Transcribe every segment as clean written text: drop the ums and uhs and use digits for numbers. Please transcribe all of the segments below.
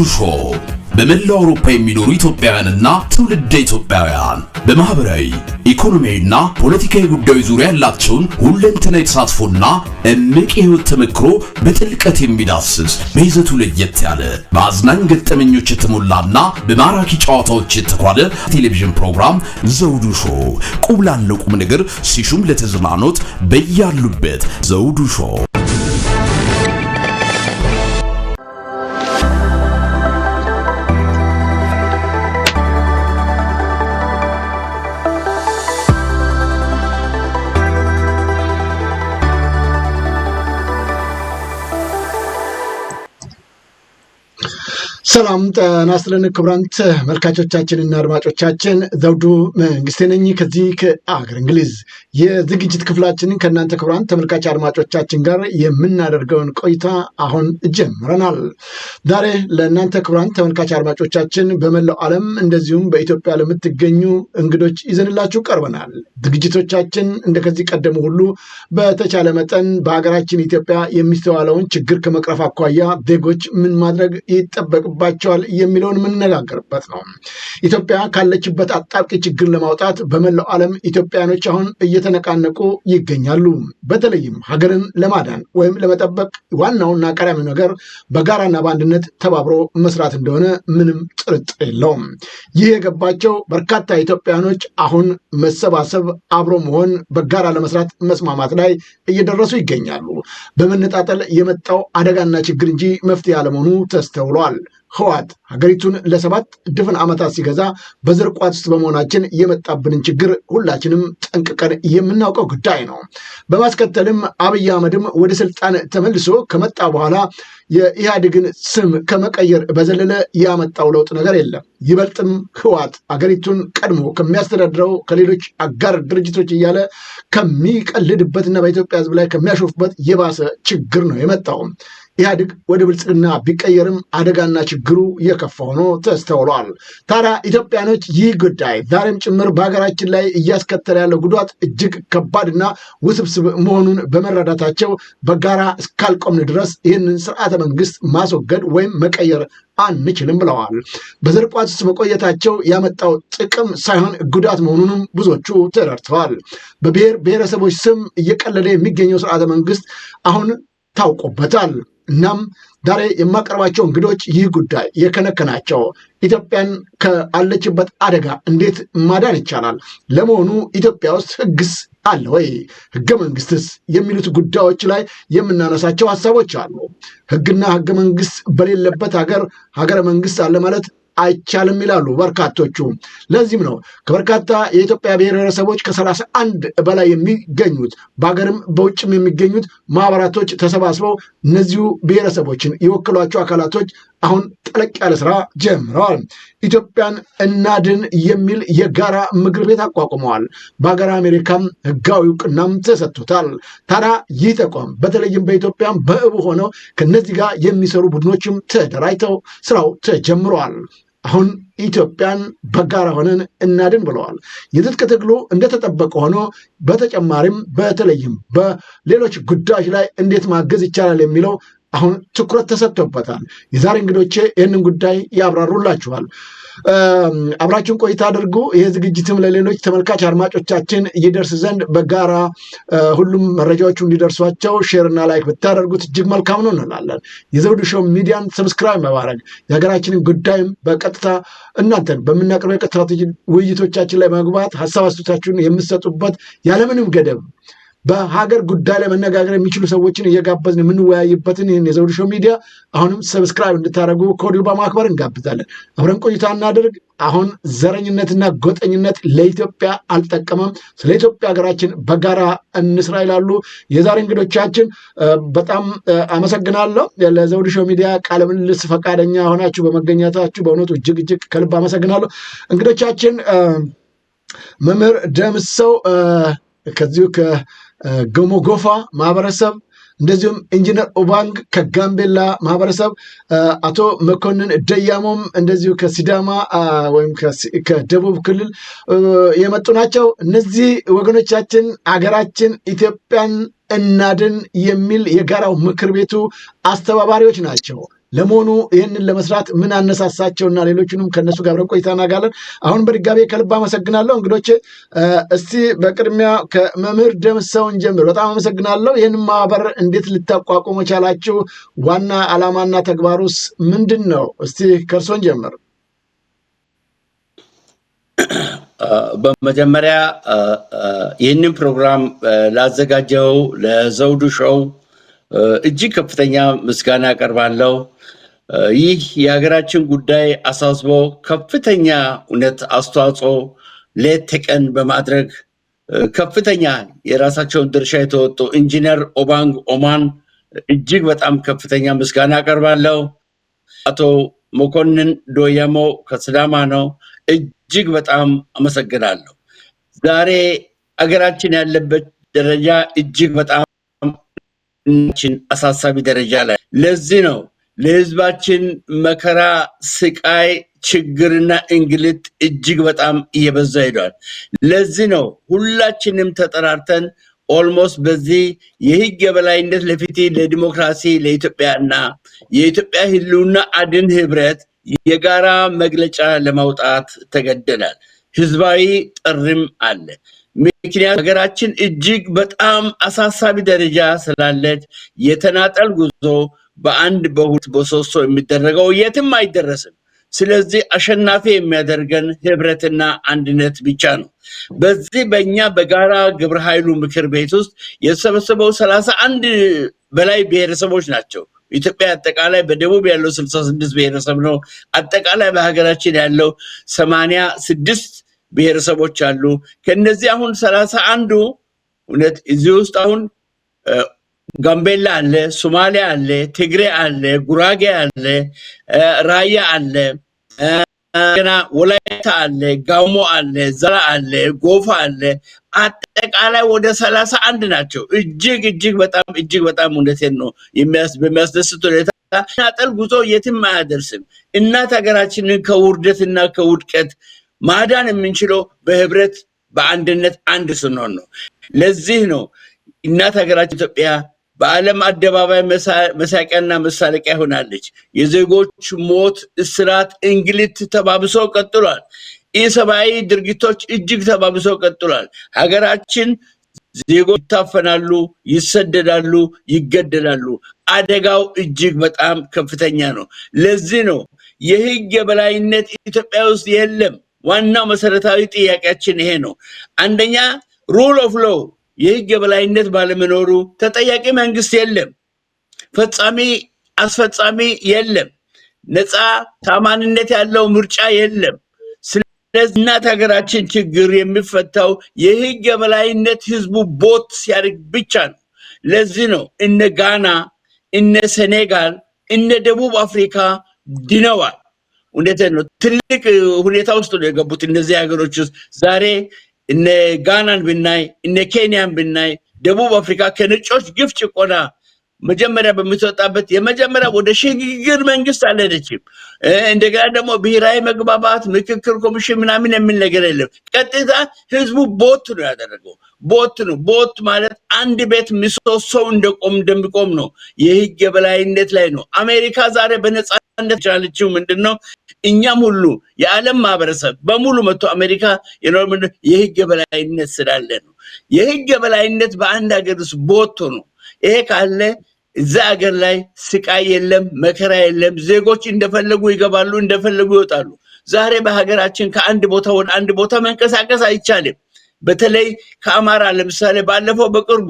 ሾው በመላው አውሮፓ የሚኖሩ ኢትዮጵያውያንና ትውልደ ኢትዮጵያውያን በማህበራዊ ኢኮኖሚያዊና ፖለቲካዊ ጉዳዮች ዙሪያ ያላቸውን ሁለንተናዊ ተሳትፎና እምቅ የህይወት ተመክሮ በጥልቀት የሚዳስስ በይዘቱ ለየት ያለ በአዝናኝ ገጠመኞች የተሞላና በማራኪ ጨዋታዎች የተኳለ ቴሌቪዥን ፕሮግራም ዘውዱ ሾው። ቁም ላለው ቁም ነገር ሲሹም ለተዝናኖት በያሉበት ዘውዱ ሾው። ሰላም ጤና ይስጥልን ክቡራን ተመልካቾቻችንና አድማጮቻችን ዘውዱ መንግስቴ ነኝ ከዚህ ከአገር እንግሊዝ የዝግጅት ክፍላችንን ከእናንተ ክቡራን ተመልካች አድማጮቻችን ጋር የምናደርገውን ቆይታ አሁን ጀምረናል። ዛሬ ለእናንተ ክቡራን ተመልካች አድማጮቻችን በመላው ዓለም እንደዚሁም በኢትዮጵያ ለምትገኙ እንግዶች ይዘንላችሁ ቀርበናል። ዝግጅቶቻችን እንደከዚህ ቀደሙ ሁሉ በተቻለ መጠን በሀገራችን ኢትዮጵያ የሚስተዋለውን ችግር ከመቅረፍ አኳያ ዜጎች ምን ማድረግ ይጠበቅባቸዋል የሚለውን የምንነጋገርበት ነው። ኢትዮጵያ ካለችበት አጣብቂ ችግር ለማውጣት በመላው ዓለም ኢትዮጵያኖች አሁን እየተነቃነቁ ይገኛሉ። በተለይም ሀገርን ለማዳን ወይም ለመጠበቅ ዋናውና ቀዳሚው ነገር በጋራና በአንድነት ተባብሮ መስራት እንደሆነ ምንም ጥርጥር የለውም። ይህ የገባቸው በርካታ ኢትዮጵያኖች አሁን መሰባሰብ፣ አብሮ መሆን፣ በጋራ ለመስራት መስማማት ላይ እየደረሱ ይገኛሉ። በመነጣጠል የመጣው አደጋና ችግር እንጂ መፍትሄ አለመሆኑ ተስተውሏል። ህወሓት ሀገሪቱን ለሰባት ድፍን ዓመታት ሲገዛ በዘር ቋት ውስጥ በመሆናችን የመጣብንን ችግር ሁላችንም ጠንቅቀን የምናውቀው ጉዳይ ነው። በማስከተልም አብይ አህመድም ወደ ስልጣን ተመልሶ ከመጣ በኋላ የኢህአዴግን ስም ከመቀየር በዘለለ ያመጣው ለውጥ ነገር የለም። ይበልጥም ህወሓት ሀገሪቱን ቀድሞ ከሚያስተዳድረው ከሌሎች አጋር ድርጅቶች እያለ ከሚቀልድበትና በኢትዮጵያ ህዝብ ላይ ከሚያሾፍበት የባሰ ችግር ነው የመጣው። ኢህአዴግ ወደ ብልጽግና ቢቀየርም አደጋና ችግሩ የከፋ ሆኖ ተስተውሏል። ታዲያ ኢትዮጵያኖች ይህ ጉዳይ ዛሬም ጭምር በሀገራችን ላይ እያስከተለ ያለው ጉዳት እጅግ ከባድና ውስብስብ መሆኑን በመረዳታቸው በጋራ እስካልቆምን ድረስ ይህንን ስርዓተ መንግስት ማስወገድ ወይም መቀየር አንችልም ብለዋል። በዘር ቋት ውስጥ መቆየታቸው ያመጣው ጥቅም ሳይሆን ጉዳት መሆኑንም ብዙዎቹ ተረድተዋል። በብሔር ብሔረሰቦች ስም እየቀለለ የሚገኘው ስርዓተ መንግስት አሁን ታውቆበታል። እናም ዛሬ የማቀርባቸው እንግዶች ይህ ጉዳይ የከነከናቸው ኢትዮጵያን ካለችበት አደጋ እንዴት ማዳን ይቻላል? ለመሆኑ ኢትዮጵያ ውስጥ ህግስ አለ ወይ? ህገ መንግስትስ? የሚሉት ጉዳዮች ላይ የምናነሳቸው ሀሳቦች አሉ። ህግና ህገ መንግስት በሌለበት ሀገረ መንግስት አለ ማለት አይቻልም ይላሉ በርካቶቹ። ለዚህም ነው ከበርካታ የኢትዮጵያ ብሔረሰቦች ከ31 በላይ የሚገኙት በሀገርም በውጭም የሚገኙት ማህበራቶች ተሰባስበው እነዚሁ ብሔረሰቦችን የወክሏቸው አካላቶች አሁን ጠለቅ ያለ ስራ ጀምረዋል። ኢትዮጵያን እናድን የሚል የጋራ ምክር ቤት አቋቁመዋል። በሀገር አሜሪካም ህጋዊ እውቅናም ተሰጥቶታል። ታዲያ ይህ ተቋም በተለይም በኢትዮጵያም በእቡ ሆነው ከነዚህ ጋር የሚሰሩ ቡድኖችም ተደራጅተው ስራው ተጀምረዋል። አሁን ኢትዮጵያን በጋራ ሆነን እናድን ብለዋል። የትጥቅ ትግሉ እንደተጠበቀ ሆኖ በተጨማሪም በተለይም በሌሎች ጉዳዮች ላይ እንዴት ማገዝ ይቻላል የሚለው አሁን ትኩረት ተሰጥቶበታል። የዛሬ እንግዶቼ ይህንን ጉዳይ ያብራሩላችኋል። አብራችሁን ቆይታ አድርጉ። ይህ ዝግጅትም ለሌሎች ተመልካች አድማጮቻችን ይደርስ ዘንድ በጋራ ሁሉም መረጃዎቹ እንዲደርሷቸው ሼርና ላይክ ብታደርጉት እጅግ መልካም ነው እንላለን። የዘውዱ ሾው ሚዲያን ሰብስክራይብ በማድረግ የሀገራችንን ጉዳይም በቀጥታ እናንተን በምናቀርበው የቀጥታ ውይይቶቻችን ላይ መግባት ሀሳብ አስተያየታችሁን የምትሰጡበት ያለምንም ገደብ በሀገር ጉዳይ ላይ መነጋገር የሚችሉ ሰዎችን እየጋበዝን የምንወያይበትን ይህን የዘውዱ ሾው ሚዲያ አሁንም ሰብስክራይብ እንድታደርጉ ከወዲሁ በማክበር እንጋብዛለን። አብረን ቆይታ እናድርግ። አሁን ዘረኝነትና ጎጠኝነት ለኢትዮጵያ አልጠቀመም። ስለ ኢትዮጵያ ሀገራችን በጋራ እንስራ ይላሉ የዛሬ እንግዶቻችን። በጣም አመሰግናለሁ። ለዘውዱ ሾው ሚዲያ ቃለ ምልልስ ፈቃደኛ ሆናችሁ በመገኘታችሁ በእውነቱ እጅግ እጅግ ከልብ አመሰግናለሁ። እንግዶቻችን መምህር ደምሰው ከዚሁ ከገሞ ጎፋ ማህበረሰብ፣ እንደዚሁም ኢንጂነር ኦባንግ ከጋምቤላ ማህበረሰብ፣ አቶ መኮንን ደያሞም እንደዚሁ ከሲዳማ ወይም ከደቡብ ክልል የመጡ ናቸው። እነዚህ ወገኖቻችን አገራችን ኢትዮጵያን እናድን የሚል የጋራው ምክር ቤቱ አስተባባሪዎች ናቸው። ለመሆኑ ይህንን ለመስራት ምን አነሳሳቸውና ሌሎችንም ከነሱ ጋር አብረን ቆይታ እናደርጋለን። አሁን በድጋሜ ከልብ አመሰግናለሁ እንግዶች። እስቲ በቅድሚያ ከመምህር ደምሰውን ጀምር። በጣም አመሰግናለሁ። ይህን ማህበር እንዴት ልታቋቁሙ ቻላችሁ? ዋና ዓላማና ተግባሩስ ምንድን ነው? እስቲ ከእርሶን ጀምር። በመጀመሪያ ይህንን ፕሮግራም ላዘጋጀው ለዘውዱ ሾው እጅግ ከፍተኛ ምስጋና አቀርባለሁ። ይህ የሀገራችን ጉዳይ አሳስቦ ከፍተኛ እውነት አስተዋጽኦ ሌት ተቀን በማድረግ ከፍተኛ የራሳቸውን ድርሻ የተወጡ ኢንጂነር ኦባንግ ኦማን እጅግ በጣም ከፍተኛ ምስጋና አቀርባለሁ። አቶ መኮንን ዶያሞ ከሲዳማ ነው። እጅግ በጣም አመሰግናለሁ። ዛሬ አገራችን ያለበት ደረጃ እጅግ በጣም አሳሳቢ ደረጃ ላይ፣ ለዚህ ነው ለህዝባችን መከራ፣ ስቃይ፣ ችግርና እንግልት እጅግ በጣም እየበዛ ሄዷል። ለዚህ ነው ሁላችንም ተጠራርተን ኦልሞስት በዚህ የህግ የበላይነት ለፍትህ ለዲሞክራሲ ለኢትዮጵያና የኢትዮጵያ ህልውና አድን ህብረት የጋራ መግለጫ ለማውጣት ተገደናል። ህዝባዊ ጥሪም አለ። ምክንያት ሀገራችን እጅግ በጣም አሳሳቢ ደረጃ ስላለች የተናጠል ጉዞ በአንድ በሁለት በሶስት ሰው የሚደረገው የትም አይደረስም። ስለዚህ አሸናፊ የሚያደርገን ህብረትና አንድነት ብቻ ነው። በዚህ በእኛ በጋራ ግብረ ኃይሉ ምክር ቤት ውስጥ የተሰበሰበው 31 በላይ ብሔረሰቦች ናቸው። ኢትዮጵያ አጠቃላይ በደቡብ ያለው 66 ብሔረሰብ ነው። አጠቃላይ በሀገራችን ያለው 86 ብሔረሰቦች አሉ። ከነዚህ አሁን 31ዱ እውነት እዚህ ውስጥ አሁን ጋምቤላ አለ፣ ሶማሊያ አለ፣ ትግሬ አለ፣ ጉራጌ አለ፣ ራያ አለ፣ ገና ወላይታ አለ፣ ጋሞ አለ፣ ዘራ አለ፣ ጎፋ አለ። አጠቃላይ ወደ 31 ናቸው። እጅግ በጣም እውነቴን ነው በሚያስደስት ሁኔታ ናጠል ጉዞ የትም አያደርስም። እናት ሀገራችንን ከውርደትና ከውድቀት ማዳን የምንችለው በህብረት በአንድነት አንድ ስንሆን ነው። ለዚህ ነው እናት ሀገራችን ኢትዮጵያ በዓለም አደባባይ መሳቂያና መሳለቂያ ሆናለች። የዜጎች ሞት፣ እስራት፣ እንግልት ተባብሰው ቀጥሏል። ኢሰብአዊ ድርጊቶች እጅግ ተባብሰው ቀጥሏል። ሀገራችን ዜጎች ይታፈናሉ፣ ይሰደዳሉ፣ ይገደላሉ። አደጋው እጅግ በጣም ከፍተኛ ነው። ለዚህ ነው የህግ የበላይነት ኢትዮጵያ ውስጥ የለም። ዋናው መሰረታዊ ጥያቄያችን ይሄ ነው። አንደኛ ሩል ኦፍ ሎው የህግ የበላይነት ባለመኖሩ ተጠያቂ መንግስት የለም፣ ፈጻሚ አስፈጻሚ የለም፣ ነፃ ታማኝነት ያለው ምርጫ የለም። ስለዚህ እናት ሀገራችን ችግር የሚፈታው የህግ የበላይነት ህዝቡ ቦት ሲያደርግ ብቻ ነው። ለዚህ ነው እነ ጋና፣ እነ ሴኔጋል፣ እነ ደቡብ አፍሪካ ድነዋል። እውነቴን ነው። ትልቅ ሁኔታ ውስጥ ነው የገቡት እነዚህ ሀገሮች ውስጥ ዛሬ እነ ጋናን ብናይ፣ እነ ኬንያን ብናይ፣ ደቡብ አፍሪካ ከነጮች ግፍ ጭቆና መጀመሪያ በምትወጣበት የመጀመሪያ ወደ ሽግግር መንግስት አልሄደችም። እንደገና ደግሞ ብሔራዊ መግባባት ምክክር ኮሚሽን ምናምን የሚል ነገር የለም። ቀጥታ ህዝቡ ቦት ነው ያደረገው። ቦት ነው። ቦት ማለት አንድ ቤት ምሰሶው እንደሚቆም ነው። የህግ የበላይነት ላይ ነው። አሜሪካ ዛሬ በነፃነት ቻለችው ምንድነው? እኛም ሁሉ የዓለም ማህበረሰብ በሙሉ መጥቶ አሜሪካ የህግ የበላይነት ስላለ ነው። የህግ የበላይነት በአንድ ሀገር ውስጥ ቦት ነው። ይሄ ካለ እዛ ሀገር ላይ ስቃይ የለም፣ መከራ የለም። ዜጎች እንደፈለጉ ይገባሉ፣ እንደፈለጉ ይወጣሉ። ዛሬ በሀገራችን ከአንድ ቦታ ወደ አንድ ቦታ መንቀሳቀስ አይቻልም። በተለይ ከአማራ ለምሳሌ ባለፈው በቅርቡ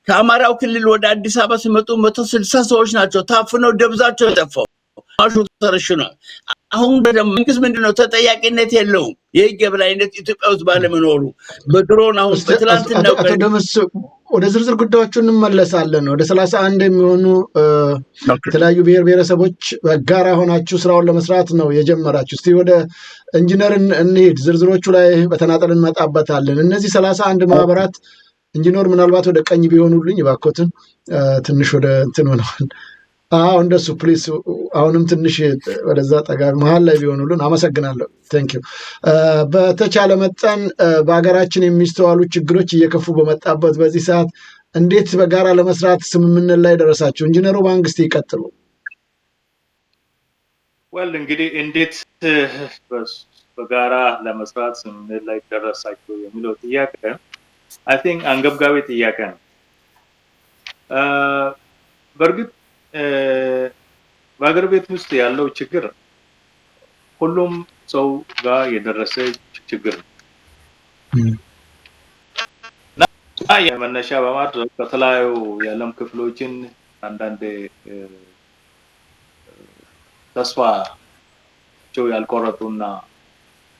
ከአማራው ክልል ወደ አዲስ አበባ ሲመጡ 160 ሰዎች ናቸው ታፍነው ደብዛቸው የጠፋው። አሹ ተረሽኗል። አሁን መንግስት ምንድነው ተጠያቂነት የለውም። የህግ የበላይነት ኢትዮጵያ ውስጥ ባለመኖሩ በድሮን አሁን በትላንትናው ወደ ዝርዝር ጉዳዮቹ እንመለሳለን። ወደ 31 የሚሆኑ የተለያዩ ብሔር ብሔረሰቦች በጋራ ሆናችሁ ስራውን ለመስራት ነው የጀመራችሁ። እስቲ ወደ ኢንጂነር እንሂድ። ዝርዝሮቹ ላይ በተናጠል እንመጣበታለን። እነዚህ 31 ማህበራት ኢንጂነር ምናልባት ወደ ቀኝ ቢሆኑልኝ እባክዎትን፣ ትንሽ ወደ እንትን ሆነዋል። እንደሱ ፕሊስ። አሁንም ትንሽ ወደዛ ጠጋ መሀል ላይ ቢሆኑልን አመሰግናለሁ። ቴንክ ዩ። በተቻለ መጠን በሀገራችን የሚስተዋሉ ችግሮች እየከፉ በመጣበት በዚህ ሰዓት እንዴት በጋራ ለመስራት ስምምነት ላይ ደረሳችሁ? ኢንጂነሩ መንግስት ይቀጥሉ። ወል እንግዲህ እንዴት በጋራ ለመስራት ስምምነት ላይ ደረሳችሁ የሚለው ጥያቄ አይ ቲንክ አንገብጋቢ ጥያቄ ነው። በእርግጥ በአገር ቤት ውስጥ ያለው ችግር ሁሉም ሰው ጋር የደረሰ ችግር ነው። የመነሻ በማድረግ ከተለያዩ የዓለም ክፍሎችን አንዳንድ ተስፋቸው ያልቆረጡና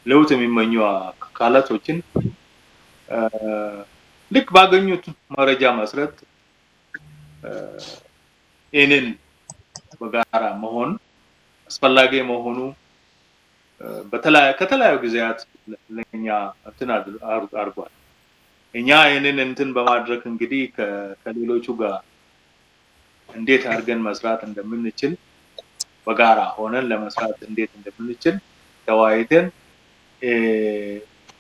ለውጥ የሚመኙ አካላቶችን ልክ ባገኙት መረጃ መሰረት ይህንን በጋራ መሆን አስፈላጊ መሆኑ ከተለያዩ ጊዜያት ለኛ እንትን አድርጓል። እኛ ይህንን እንትን በማድረግ እንግዲህ ከሌሎቹ ጋር እንዴት አድርገን መስራት እንደምንችል በጋራ ሆነን ለመስራት እንዴት እንደምንችል ተወያይተን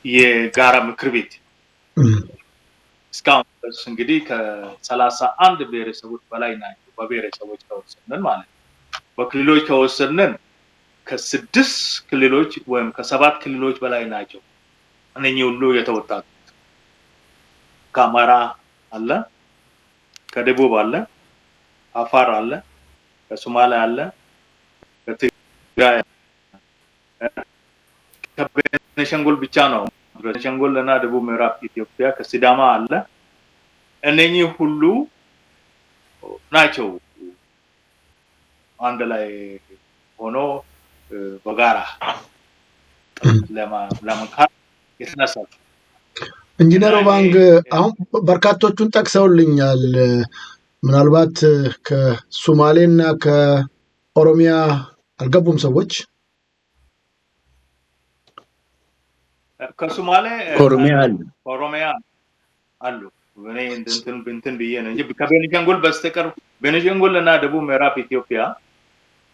የጋራ ምክር ቤት እስካሁን ድረስ እንግዲህ ከ31 ብሔረሰቦች በላይ ናቸው። በብሔረሰቦች ከወሰንን ማለት ነው። በክልሎች ከወሰንን ከ6 ክልሎች ወይም ከ7 ክልሎች በላይ ናቸው። እነኚህ ሁሉ የተወጣጡት ከአማራ አለ፣ ከደቡብ አለ፣ አፋር አለ፣ ከሶማሊያ አለ፣ ከትግራይ ከቤኒሻንጉል ብቻ ነው። ቤኒሻንጉል እና ደቡብ ምዕራብ ኢትዮጵያ ከሲዳማ አለ። እነኚህ ሁሉ ናቸው አንድ ላይ ሆኖ በጋራ ለመንካት የተነሳው። ኢንጂነር ኦባንግ አሁን በርካቶቹን ጠቅሰውልኛል። ምናልባት ከሶማሌና ከኦሮሚያ አልገቡም ሰዎች? ከሶማሌ ኦሮሚያ አሉ። እኔ እንትን ብዬ ነው እንጂ ከቤኒሻንጉል በስተቀር ቤኒሻንጉል እና ደቡብ ምዕራብ ኢትዮጵያ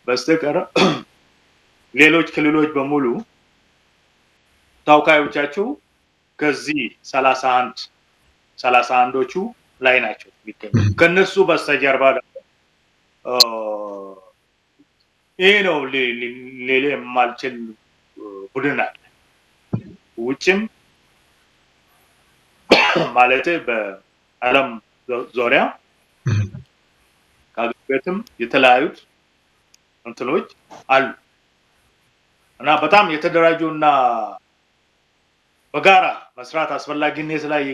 በስተቀር ሌሎች ክልሎች በሙሉ ተወካዮቻቸው ከዚህ 31ዎቹ ላይ ናቸው የሚገኙ። ከነሱ በስተጀርባ ደግሞ ይሄ ነው ሌላ የማልችል ቡድን አለ። ውጭም ማለት በዓለም ዙሪያ ከአገርቤትም የተለያዩት እንትኖች አሉ እና በጣም የተደራጁና በጋራ መስራት አስፈላጊነት ላይ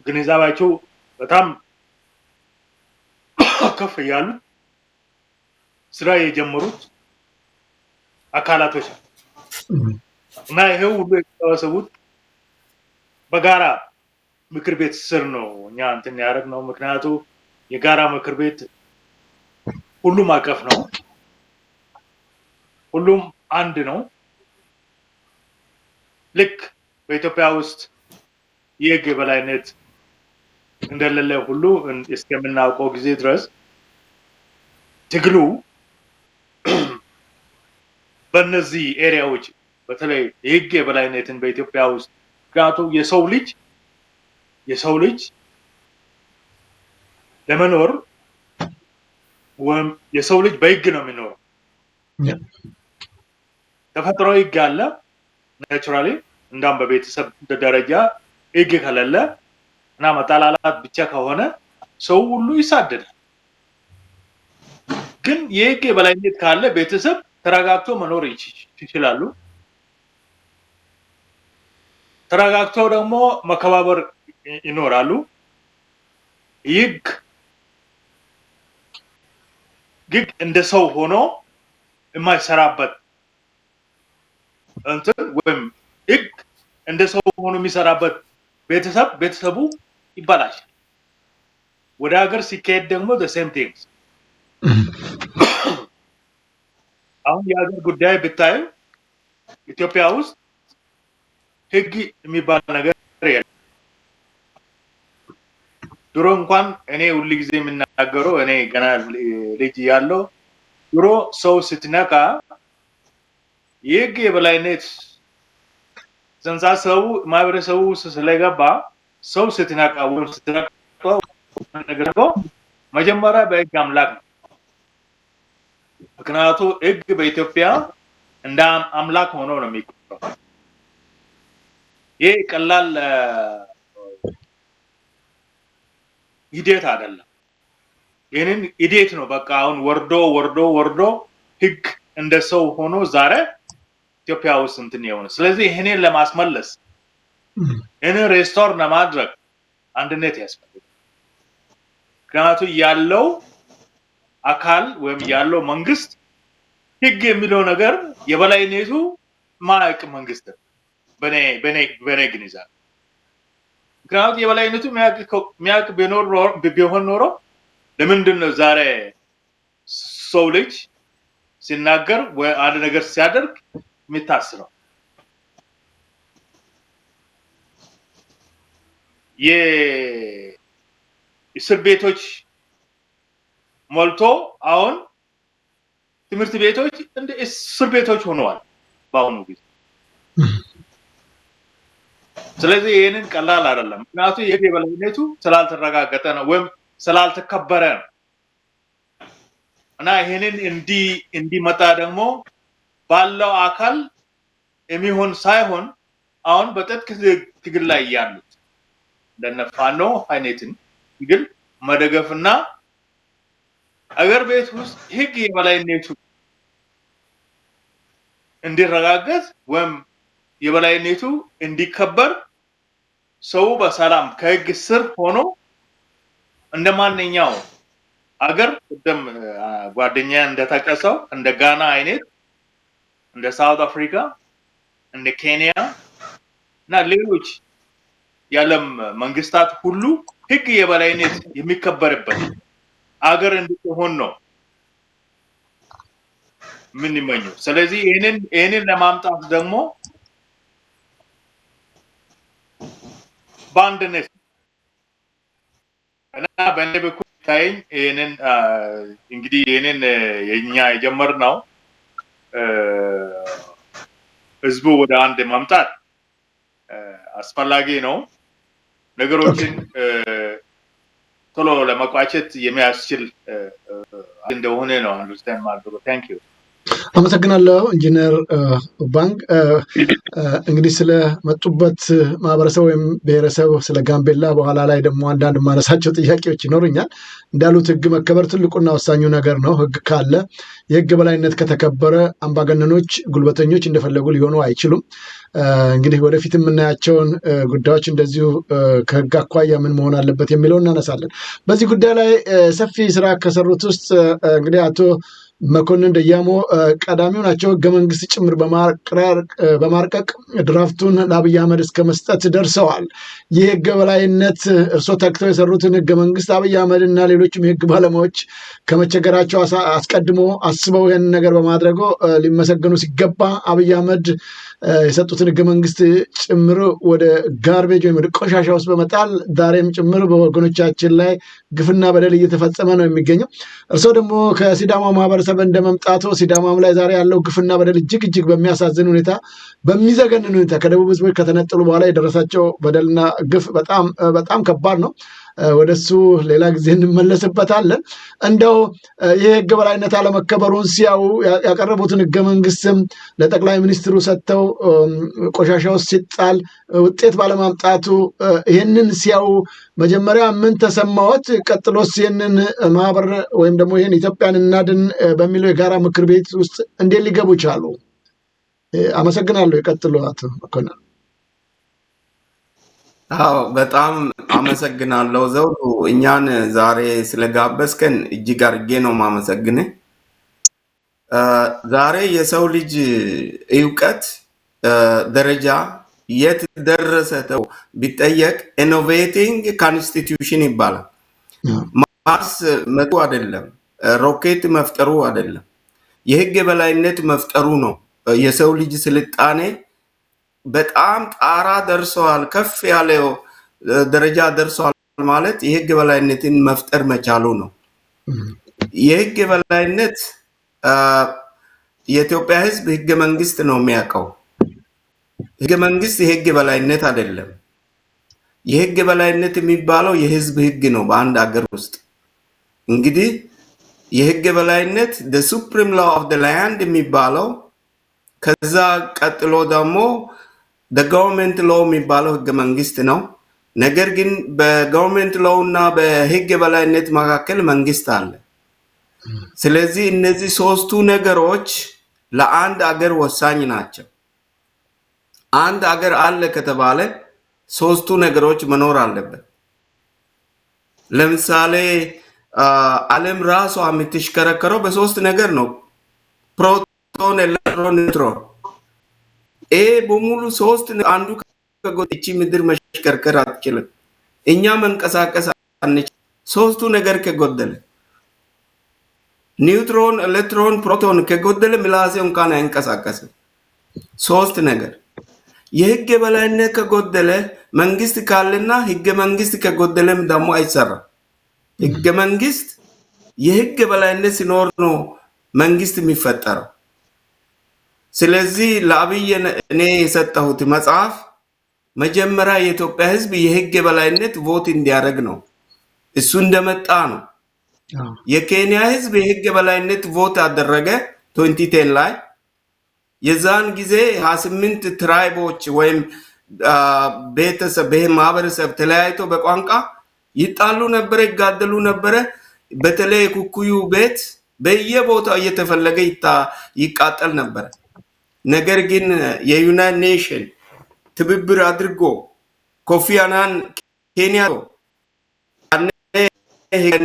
ግንዛቤያቸው በጣም ከፍ ያሉ ስራ የጀመሩት አካላቶች እና ይሄው ሁሉ የተሰበሰቡት በጋራ ምክር ቤት ስር ነው። እኛ እንትን ያደረግነው ምክንያቱ የጋራ ምክር ቤት ሁሉም አቀፍ ነው፣ ሁሉም አንድ ነው። ልክ በኢትዮጵያ ውስጥ የህግ የበላይነት እንደሌለ ሁሉ እስከምናውቀው ጊዜ ድረስ ትግሉ በእነዚህ ኤሪያዎች በተለይ የህግ የበላይነትን በኢትዮጵያ ውስጥ ምክንያቱም የሰው ልጅ ለመኖር ወይም የሰው ልጅ በህግ ነው የሚኖረው። ተፈጥሮ ህግ አለ ናቹራሊ፣ እንዳም በቤተሰብ ደረጃ ህግ ከሌለ እና መጣላላት ብቻ ከሆነ ሰው ሁሉ ይሳደዳል። ግን የህግ የበላይነት ካለ ቤተሰብ ተረጋግቶ መኖር ይችላሉ። ተረጋግተው ደግሞ መከባበር ይኖራሉ። ህግ እንደ ሰው ሆኖ የማይሰራበት እንትን ወይም ህግ እንደ ሰው ሆኖ የሚሰራበት ቤተሰቡ ይባላሻል። ወደ ሀገር ሲካሄድ ደግሞ the same things። አሁን የሀገር ጉዳይ ብታዩ ኢትዮጵያ ውስጥ ህግ የሚባል ነገር የለም። ድሮ እንኳን እኔ ሁሉ ጊዜ የምናገረው እኔ ገና ልጅ ያለው ድሮ ሰው ስትነካ የህግ የበላይነት ሰው ማህበረሰቡ ስለገባ ሰው ስትነካ ወይም ስትነካ ነገር ነው መጀመሪያ በህግ አምላክ ነው። ምክንያቱም ህግ በኢትዮጵያ እንደ አምላክ ሆኖ ነው የሚቆጠረው። ይሄ ቀላል ሂደት አይደለም። ይሄንን ሂደት ነው በቃ አሁን ወርዶ ህግ እንደ ሰው ሆኖ ዛሬ ኢትዮጵያ ውስጥ እንትን የሆነ። ስለዚህ ይሄንን ለማስመለስ ይሄንን ሬስቶር ለማድረግ አንድነት ያስፈልጋል። ምክንያቱም ያለው አካል ወይም ያለው መንግስት ህግ የሚለው ነገር የበላይነቱ ማያውቅ መንግስት በኔ ግንዛቤ። ምክንያቱም የበላይነቱ የሚያውቅ ቢሆን ኖሮ ለምንድን ነው ዛሬ ሰው ልጅ ሲናገር ወይ አንድ ነገር ሲያደርግ የሚታስረው? የእስር ቤቶች ሞልቶ አሁን ትምህርት ቤቶች እንደ እስር ቤቶች ሆነዋል በአሁኑ ጊዜ። ስለዚህ ይሄንን ቀላል አይደለም። ምክንያቱም የህግ የበላይነቱ ስላልተረጋገጠ ነው ወይም ስላልተከበረ ነው። እና ይሄንን እንዲመጣ ደግሞ ባለው አካል የሚሆን ሳይሆን አሁን በትጥቅ ትግል ላይ ያሉት እንደነ ፋኖ አይነትን ትግል መደገፍና አገር ቤት ውስጥ ህግ የበላይነቱ እንዲረጋገጥ ወይም የበላይነቱ እንዲከበር ሰው በሰላም ከህግ ስር ሆኖ እንደማንኛው አገር ቀደም ጓደኛ እንደተቀሰው እንደ ጋና አይነት እንደ ሳውት አፍሪካ እንደ ኬንያ እና ሌሎች የዓለም መንግስታት ሁሉ ህግ የበላይነት የሚከበርበት አገር እንዲሆን ነው ምን ይመኙ። ስለዚህ ይሄንን ለማምጣት ደግሞ ባንድነት እና በእኔ በኩል ታይኝ ይሄንን እንግዲህ ይሄንን የኛ የጀመርነው ህዝቡ ወደ አንድ ማምጣት አስፈላጊ ነው። ነገሮችን ቶሎ ለመቋጨት የሚያስችል እንደሆነ ነው አንደርስታንድ ማድረግ። ታንክ ዩ። አመሰግናለሁ ኢንጂነር ባንክ። እንግዲህ ስለመጡበት ማህበረሰብ ወይም ብሔረሰብ ስለ ጋምቤላ በኋላ ላይ ደግሞ አንዳንድ ማነሳቸው ጥያቄዎች ይኖሩኛል። እንዳሉት ህግ መከበር ትልቁና ወሳኙ ነገር ነው። ህግ ካለ የህግ በላይነት ከተከበረ አምባገነኖች፣ ጉልበተኞች እንደፈለጉ ሊሆኑ አይችሉም። እንግዲህ ወደፊት የምናያቸውን ጉዳዮች እንደዚሁ ከህግ አኳያ ምን መሆን አለበት የሚለው እናነሳለን። በዚህ ጉዳይ ላይ ሰፊ ስራ ከሰሩት ውስጥ እንግዲህ አቶ መኮንን ደያሞ ቀዳሚው ናቸው። ህገ መንግስት ጭምር በማርቀቅ ድራፍቱን ለአብይ አህመድ እስከ መስጠት ደርሰዋል። ይህ ህገ በላይነት እርሶ ተክተው የሰሩትን ህገ መንግስት አብይ አህመድ እና ሌሎችም የህግ ባለሙያዎች ከመቸገራቸው አስቀድሞ አስበው ይህንን ነገር በማድረጉ ሊመሰገኑ ሲገባ አብይ አህመድ የሰጡትን ህገ መንግስት ጭምር ወደ ጋርቤጅ ወይም ወደ ቆሻሻ ውስጥ በመጣል ዛሬም ጭምር በወገኖቻችን ላይ ግፍና በደል እየተፈጸመ ነው የሚገኘው። እርሶ ደግሞ ከሲዳማ ማህበረሰብ እንደመምጣቱ ሲዳማም ላይ ዛሬ ያለው ግፍና በደል እጅግ በሚያሳዝን ሁኔታ፣ በሚዘገንን ሁኔታ ከደቡብ ህዝቦች ከተነጠሉ በኋላ የደረሳቸው በደልና ግፍ በጣም ከባድ ነው። ወደሱ ሌላ ጊዜ እንመለስበታለን። እንደው ይህ ህግ በላይነት አለመከበሩን ሲያዩ ያቀረቡትን ህገ መንግስትም ለጠቅላይ ሚኒስትሩ ሰጥተው ቆሻሻ ውስጥ ሲጣል ውጤት ባለማምጣቱ ይህንን ሲያዩ መጀመሪያ ምን ተሰማዎት? ቀጥሎስ ይህንን ማህበር ወይም ደግሞ ይህን ኢትዮጵያን እናድን በሚለው የጋራ ምክር ቤት ውስጥ እንዴት ሊገቡ ቻሉ? አመሰግናለሁ። ይቀጥሉ አቶ መኮንን። አዎ በጣም አመሰግናለሁ ዘውዱ። እኛን ዛሬ ስለጋበዝከን እጅግ አድርጌ ነው ማመሰግንህ። ዛሬ የሰው ልጅ እውቀት ደረጃ የት ደረሰ ተው ቢጠየቅ ኢኖቬቲንግ ኮንስቲቱሽን ይባላል። ማርስ መጡ አይደለም፣ ሮኬት መፍጠሩ አይደለም፣ የህግ የበላይነት መፍጠሩ ነው። የሰው ልጅ ስልጣኔ በጣም ጣራ ደርሰዋል፣ ከፍ ያለው ደረጃ ደርሰዋል ማለት የህግ በላይነትን መፍጠር መቻሉ ነው። የህግ በላይነት የኢትዮጵያ ህዝብ ህገ መንግስት ነው የሚያውቀው። ህገ መንግስት የህግ በላይነት አይደለም። የህግ በላይነት የሚባለው የህዝብ ህግ ነው በአንድ ሀገር ውስጥ። እንግዲህ የህግ በላይነት the supreme law of the land የሚባለው ከዛ ቀጥሎ ደግሞ the government law የሚባለው ህገ መንግስት ነው። ነገር ግን በgovernment law እና በህግ በላይነት መካከል መንግስት አለ። ስለዚህ እነዚህ ሶስቱ ነገሮች ለአንድ አገር ወሳኝ ናቸው። አንድ አገር አለ ከተባለ ሶስቱ ነገሮች መኖር አለበት። ለምሳሌ ዓለም ራሷ የምትሽከረከረው በሶስት ነገር ነው። ፕሮቶን፣ ኤሌክትሮን፣ ኒውትሮን። በሙሉ ሶስት አንዱ ከጎጥቺ ምድር መሽከርከር አትችልም። እኛ መንቀሳቀስ አንችልም። ሶስቱ ነገር ከጎደለ ኒውትሮን፣ ኤሌክትሮን፣ ፕሮቶን ከጎደለ ምላሴ እንኳን አይንቀሳቀስም። ሶስት ነገር የህግ በላይነት ከጎደለ መንግስት ካለና ህገ መንግስት ከጎደለም ደግሞ አይሰራም። ህገ መንግስት የህግ በላይነት ሲኖር ነው መንግስት የሚፈጠረው። ስለዚህ ለአብይ እኔ የሰጠሁት መጽሐፍ መጀመሪያ የኢትዮጵያ ህዝብ የህግ በላይነት ቮት እንዲያደርግ ነው። እሱ እንደመጣ ነው። የኬንያ ህዝብ የህግ በላይነት ቮት አደረገ 2010 ላይ። የዛን ጊዜ 28 ትራይቦች ወይም ቤተሰብ ማህበረሰብ ተለያይቶ በቋንቋ ይጣሉ ነበር፣ ይጋደሉ ነበር። በተለይ ኩኩዩ ቤት በየቦታው እየተፈለገ ይቃጠል ነበር። ነገር ግን የዩናይትድ ኔሽን ትብብር አድርጎ ኮፊ አናን ኬንያ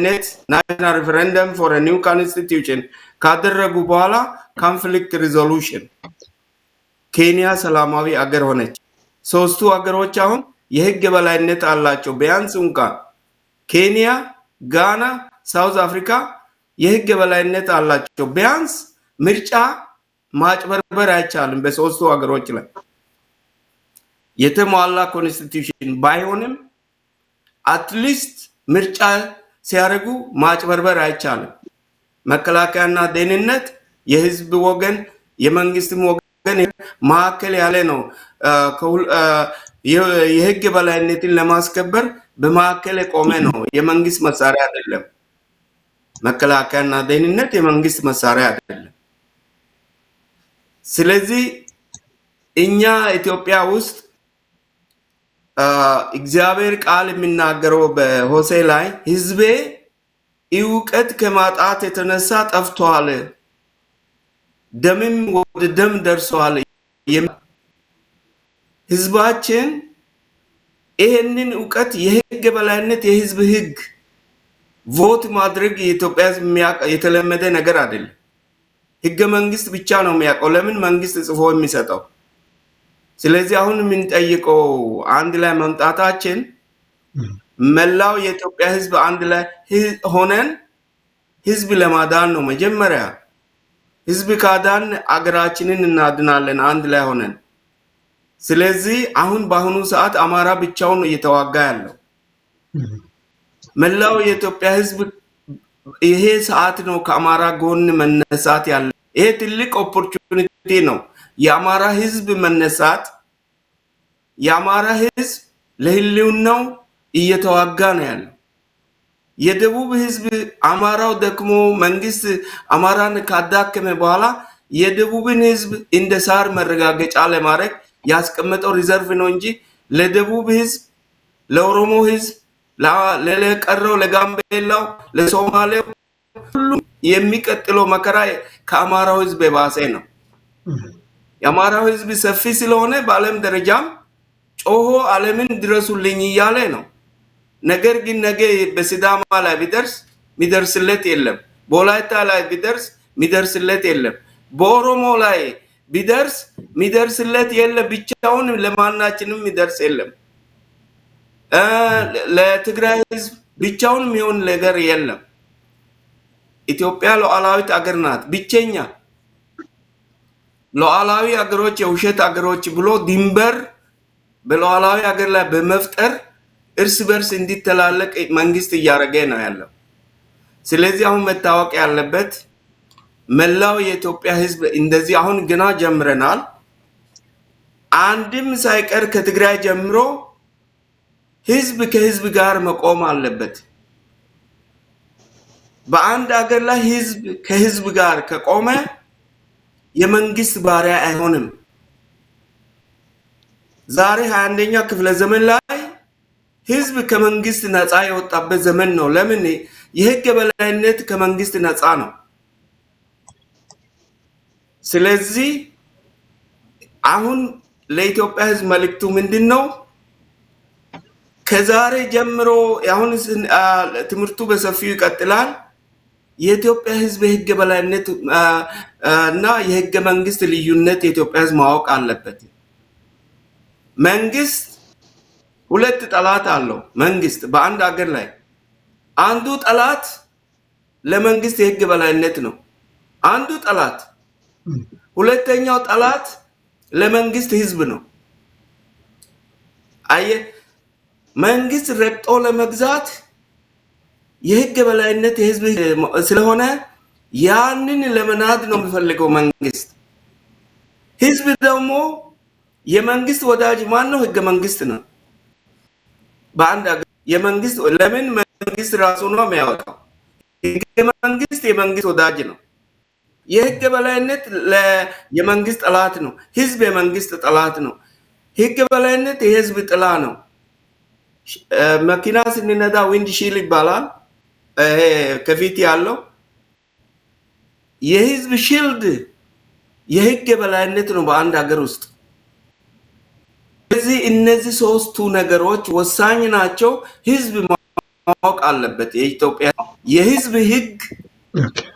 ናሽናል ሬፈረንደም ፎር ኒው ኮንስቲቱሽን ካደረጉ በኋላ ኮንፍሊክት ሪዞሉሽን ኬንያ ሰላማዊ አገር ሆነች። ሶስቱ አገሮች አሁን የህግ በላይነት አላቸው። ቢያንስ እንኳን ኬንያ፣ ጋና፣ ሳውዝ አፍሪካ የህግ በላይነት አላቸው። ቢያንስ ምርጫ ማጭበርበር አይቻልም። በሶስቱ አገሮች ላይ የተሟላ ኮንስቲቱሽን ባይሆንም አትሊስት ምርጫ ሲያደርጉ ማጭበርበር አይቻልም። መከላከያና ደህንነት የህዝብ ወገን የመንግስትም ወገን ማዕከል ያለ ነው። የህግ በላይነትን ለማስከበር በማዕከል የቆመ ነው። የመንግስት መሳሪያ አይደለም። መከላከያና ደህንነት የመንግስት መሳሪያ አይደለም። ስለዚህ እኛ ኢትዮጵያ ውስጥ እግዚአብሔር ቃል የሚናገረው በሆሴ ላይ ህዝቤ እውቀት ከማጣት የተነሳ ጠፍቷል፣ ደምም ወደ ደም ደርሷል። ህዝባችን ይሄንን እውቀት የህግ በላይነት የህዝብ ህግ ቮት ማድረግ የኢትዮጵያ የተለመደ ነገር አይደለም። ህገ መንግስት ብቻ ነው የሚያውቀው። ለምን መንግስት ጽፎ የሚሰጠው። ስለዚህ አሁን የምንጠይቀው አንድ ላይ መምጣታችን መላው የኢትዮጵያ ህዝብ አንድ ላይ ሆነን ህዝብ ለማዳን ነው። መጀመሪያ ህዝብ ካዳን አገራችንን እናድናለን አንድ ላይ ሆነን። ስለዚህ አሁን በአሁኑ ሰዓት አማራ ብቻውን እየተዋጋ ያለው መላው የኢትዮጵያ ህዝብ ይሄ ሰዓት ነው ከአማራ ጎን መነሳት ያለ። ይሄ ትልቅ ኦፖርቹኒቲ ነው። የአማራ ህዝብ መነሳት፣ የአማራ ህዝብ ለህልውናው እየተዋጋ ነው ያለው። የደቡብ ህዝብ አማራው ደክሞ መንግስት አማራን ካዳከመ በኋላ የደቡብን ህዝብ እንደ ሳር መረጋገጫ ለማድረግ ያስቀመጠው ሪዘርቭ ነው እንጂ ለደቡብ ህዝብ፣ ለኦሮሞ ህዝብ፣ ለቀረው፣ ለጋምቤላው፣ ለሶማሌው ሁሉ የሚቀጥለው መከራ ከአማራው ህዝብ የባሰ ነው። የአማራው ህዝብ ሰፊ ስለሆነ በዓለም ደረጃም ጮሆ ዓለምን ድረሱልኝ እያለ ነው። ነገር ግን ነገ በሲዳማ ላይ ቢደርስ ሚደርስለት የለም። በወላይታ ላይ ቢደርስ ሚደርስለት የለም። በኦሮሞ ላይ ቢደርስ ሚደርስለት የለም። ብቻውን ለማናችንም ሚደርስ የለም። ለትግራይ ህዝብ ብቻውን የሚሆን ነገር የለም። ኢትዮጵያ ሉዓላዊት አገር ናት። ብቸኛ ሉዓላዊ አገሮች የውሸት አገሮች ብሎ ድንበር በሉዓላዊ አገር ላይ በመፍጠር እርስ በርስ እንዲተላለቅ መንግስት እያደረገ ነው ያለው። ስለዚህ አሁን መታወቅ ያለበት መላው የኢትዮጵያ ህዝብ እንደዚህ አሁን ገና ጀምረናል። አንድም ሳይቀር ከትግራይ ጀምሮ ህዝብ ከህዝብ ጋር መቆም አለበት። በአንድ ሀገር ላይ ህዝብ ከህዝብ ጋር ከቆመ የመንግስት ባሪያ አይሆንም። ዛሬ 21ኛ ክፍለ ዘመን ላይ ህዝብ ከመንግስት ነፃ የወጣበት ዘመን ነው። ለምን? የህግ የበላይነት ከመንግስት ነፃ ነው። ስለዚህ አሁን ለኢትዮጵያ ህዝብ መልእክቱ ምንድነው? ከዛሬ ጀምሮ አሁን ትምህርቱ በሰፊው ይቀጥላል። የኢትዮጵያ ህዝብ የህግ የበላይነት እና የህገ መንግስት ልዩነት የኢትዮጵያ ህዝብ ማወቅ አለበት። መንግስት ሁለት ጠላት አለው። መንግስት በአንድ ሀገር ላይ አንዱ ጠላት ለመንግስት የህግ የበላይነት ነው። አንዱ ጠላት፣ ሁለተኛው ጠላት ለመንግስት ህዝብ ነው። አየ መንግስት ረግጦ ለመግዛት የህግ የበላይነት የህዝብ ስለሆነ ያንን ለመናድ ነው የሚፈልገው መንግስት። ህዝብ ደግሞ የመንግስት ወዳጅ ማን ነው? ህገ መንግስት ነው። በአንድ የመንግስት ለምን መንግስት ራሱ ነው የሚያወጣው። ህገ መንግስት የመንግስት ወዳጅ ነው። የህግ የበላይነት የመንግስት ጠላት ነው። ህዝብ የመንግስት ጠላት ነው። ህግ የበላይነት የህዝብ ጥላ ነው። መኪና ስንነዳ ዊንድ ሺል ይባላል። ከፊት ያለው የህዝብ ሺልድ የህግ የበላይነት ነው በአንድ ሀገር ውስጥ። ስለዚህ እነዚህ ሶስቱ ነገሮች ወሳኝ ናቸው። ህዝብ ማወቅ አለበት። የኢትዮጵያ የህዝብ ህግ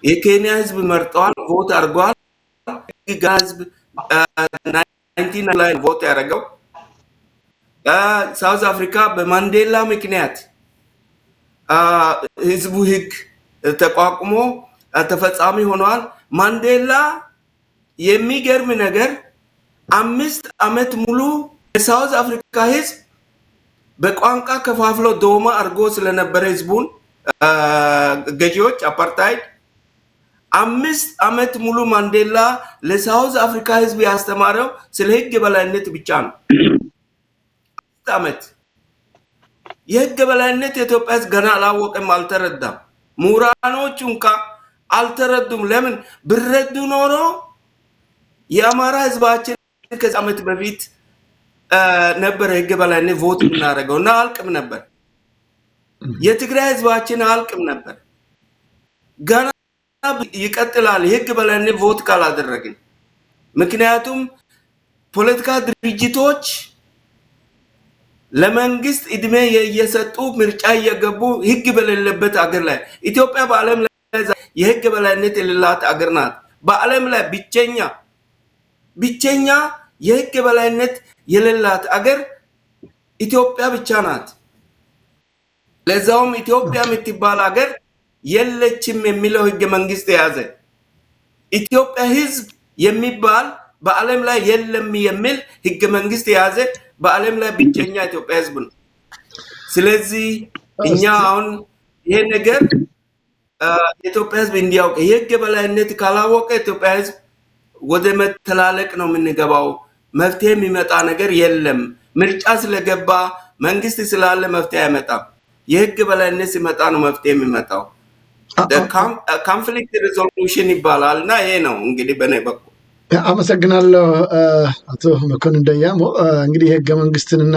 የኬንያ ህዝብ መርጠዋል፣ ቮት አድርጓል። ህዝብ 19 ላይ ቮት ያደረገው ሳውዝ አፍሪካ በማንዴላ ምክንያት ህዝቡ ህግ ተቋቁሞ ተፈጻሚ ሆኗል። ማንዴላ የሚገርም ነገር 5 ዓመት ሙሉ የሳውዝ አፍሪካ ህዝብ በቋንቋ ከፋፍሎ ዶማ አድርጎ ስለነበረ ህዝቡን ገዢዎች አፓርታይድ 5 ዓመት ሙሉ ማንዴላ ለሳውዝ አፍሪካ ህዝብ ያስተማረው ስለ ህግ የበላይነት ብቻ ነው። 5 ዓመት የህግ የበላይነት የኢትዮጵያ ህዝብ ገና አላወቀም፣ አልተረዳም። ምሁራኖቹ እንኳን አልተረዱም። ለምን? ብረዱ ኖሮ የአማራ ህዝባችን ከዚህ ዓመት በፊት ነበር ህግ የበላይነት ቮት እናደርገው እና አልቅም ነበር። የትግራይ ህዝባችን አልቅም ነበር። ገና ይቀጥላል የህግ የበላይነት ቮት ካላደረግን። ምክንያቱም ፖለቲካ ድርጅቶች ለመንግስት እድሜ እየሰጡ ምርጫ እየገቡ ህግ በሌለበት አገር ላይ ኢትዮጵያ በዓለም ላይ የህግ የበላይነት የሌላት አገር ናት። በዓለም ላይ ብቸኛ የህግ የበላይነት የሌላት አገር ኢትዮጵያ ብቻ ናት። ለዛውም ኢትዮጵያ የምትባል አገር የለችም የሚለው ህገ መንግስት የያዘ ኢትዮጵያ ህዝብ የሚባል በዓለም ላይ የለም የሚል ህገ መንግስት የያዘ በዓለም ላይ ብቸኛ ኢትዮጵያ ህዝብ ነው። ስለዚህ እኛ አሁን ይሄ ነገር ኢትዮጵያ ህዝብ እንዲያውቅ የህግ የበላይነት ካላወቀ ኢትዮጵያ ህዝብ ወደ መተላለቅ ነው የምንገባው። መፍትሄ የሚመጣ ነገር የለም። ምርጫ ስለገባ መንግስት ስላለ መፍትሄ አይመጣም። የህግ የበላይነት ሲመጣ ነው መፍትሄ የሚመጣው። ኮንፍሊክት ሪዞሉሽን ይባላል እና ይሄ ነው እንግዲህ በኔ በኩል። አመሰግናለሁ አቶ መኮንን ደያሞ። እንግዲህ የህገ መንግስትንና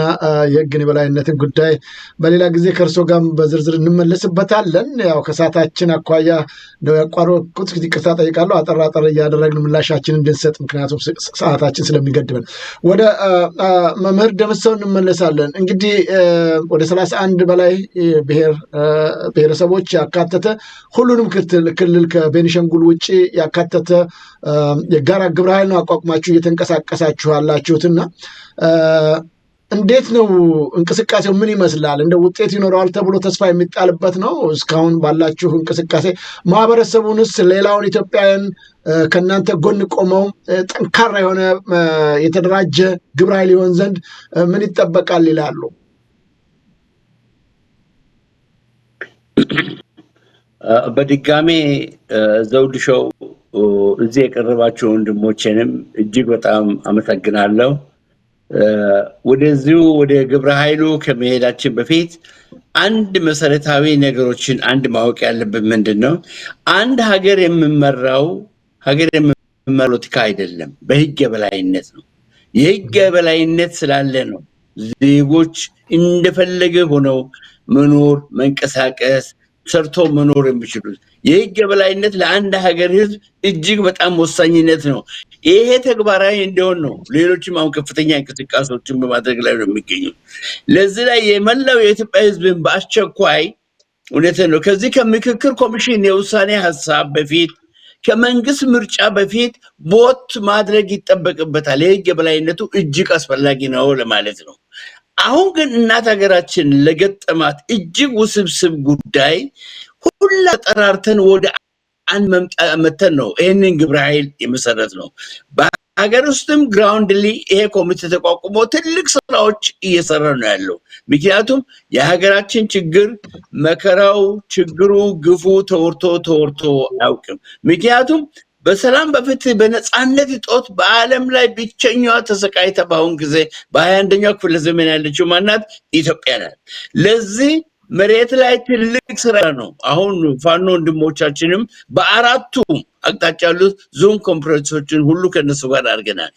የህግን የበላይነትን ጉዳይ በሌላ ጊዜ ከእርሶ ጋር በዝርዝር እንመለስበታለን። ያው ከሰዓታችን አኳያ ነው ያቋረጥኩት፣ ይቅርታ ጠይቃለሁ። አጠር አጠር እያደረግን ምላሻችንን እንድንሰጥ ምክንያቱም ሰዓታችን ስለሚገድበን። ወደ መምህር ደምሰው እንመለሳለን። እንግዲህ ወደ 31 በላይ ብሔረሰቦች ያካተተ ሁሉንም ክልል ከቤኒሻንጉል ውጭ ያካተተ የጋራ ግብረ ኃይል ነው አቋቁማችሁ እየተንቀሳቀሳችሁ ያላችሁትና እንዴት ነው እንቅስቃሴው? ምን ይመስላል? እንደ ውጤት ይኖረዋል ተብሎ ተስፋ የሚጣልበት ነው? እስካሁን ባላችሁ እንቅስቃሴ ማህበረሰቡንስ ሌላውን ኢትዮጵያውያን ከእናንተ ጎን ቆመው ጠንካራ የሆነ የተደራጀ ግብረ ኃይል ይሆን ዘንድ ምን ይጠበቃል ይላሉ? በድጋሜ ዘውዱ ሾው እዚህ የቀረባችሁ ወንድሞቼንም እጅግ በጣም አመሰግናለሁ። ወደዚሁ ወደ ግብረ ኃይሉ ከመሄዳችን በፊት አንድ መሰረታዊ ነገሮችን አንድ ማወቅ ያለብን ምንድነው? አንድ ሀገር የሚመራው ፖለቲካ አይደለም፣ በህግ የበላይነት ነው። የህግ የበላይነት ስላለ ነው ዜጎች እንደፈለገ ሆነው መኖር፣ መንቀሳቀስ፣ ሰርቶ መኖር የሚችሉት። የህግ የበላይነት ለአንድ ሀገር ህዝብ እጅግ በጣም ወሳኝነት ነው። ይሄ ተግባራዊ እንዲሆን ነው ሌሎችም አሁን ከፍተኛ እንቅስቃሴዎችን በማድረግ ላይ ነው የሚገኙት። ለዚህ ላይ የመላው የኢትዮጵያ ህዝብን በአስቸኳይ እውነትን ነው ከዚህ ከምክክር ኮሚሽን የውሳኔ ሀሳብ በፊት ከመንግስት ምርጫ በፊት ቦት ማድረግ ይጠበቅበታል። የህግ የበላይነቱ እጅግ አስፈላጊ ነው ለማለት ነው። አሁን ግን እናት ሀገራችን ለገጠማት እጅግ ውስብስብ ጉዳይ ሁላ ተጠራርተን ወደ አንድ መምጣት ነው ይሄንን ግብረ ኃይል የመሰረት ነው። በሀገር ውስጥም ግራውንድሊ ይሄ ኮሚቴ ተቋቁሞ ትልቅ ስራዎች እየሰራ ነው ያለው። ምክንያቱም የሀገራችን ችግር መከራው፣ ችግሩ፣ ግፉ ተወርቶ አያውቅም። ምክንያቱም በሰላም በፍትህ በነፃነት እጦት በዓለም ላይ ብቸኛዋ ተሰቃይታ በአሁን ጊዜ በ21ኛው ክፍለ ዘመን ያለችው ማናት? ኢትዮጵያ ናት። ለዚህ መሬት ላይ ትልቅ ስራ ነው። አሁን ፋኖ ወንድሞቻችንም በአራቱ አቅጣጫ ያሉት ዞን ኮንፈረንሶችን ሁሉ ከነሱ ጋር አድርገናል።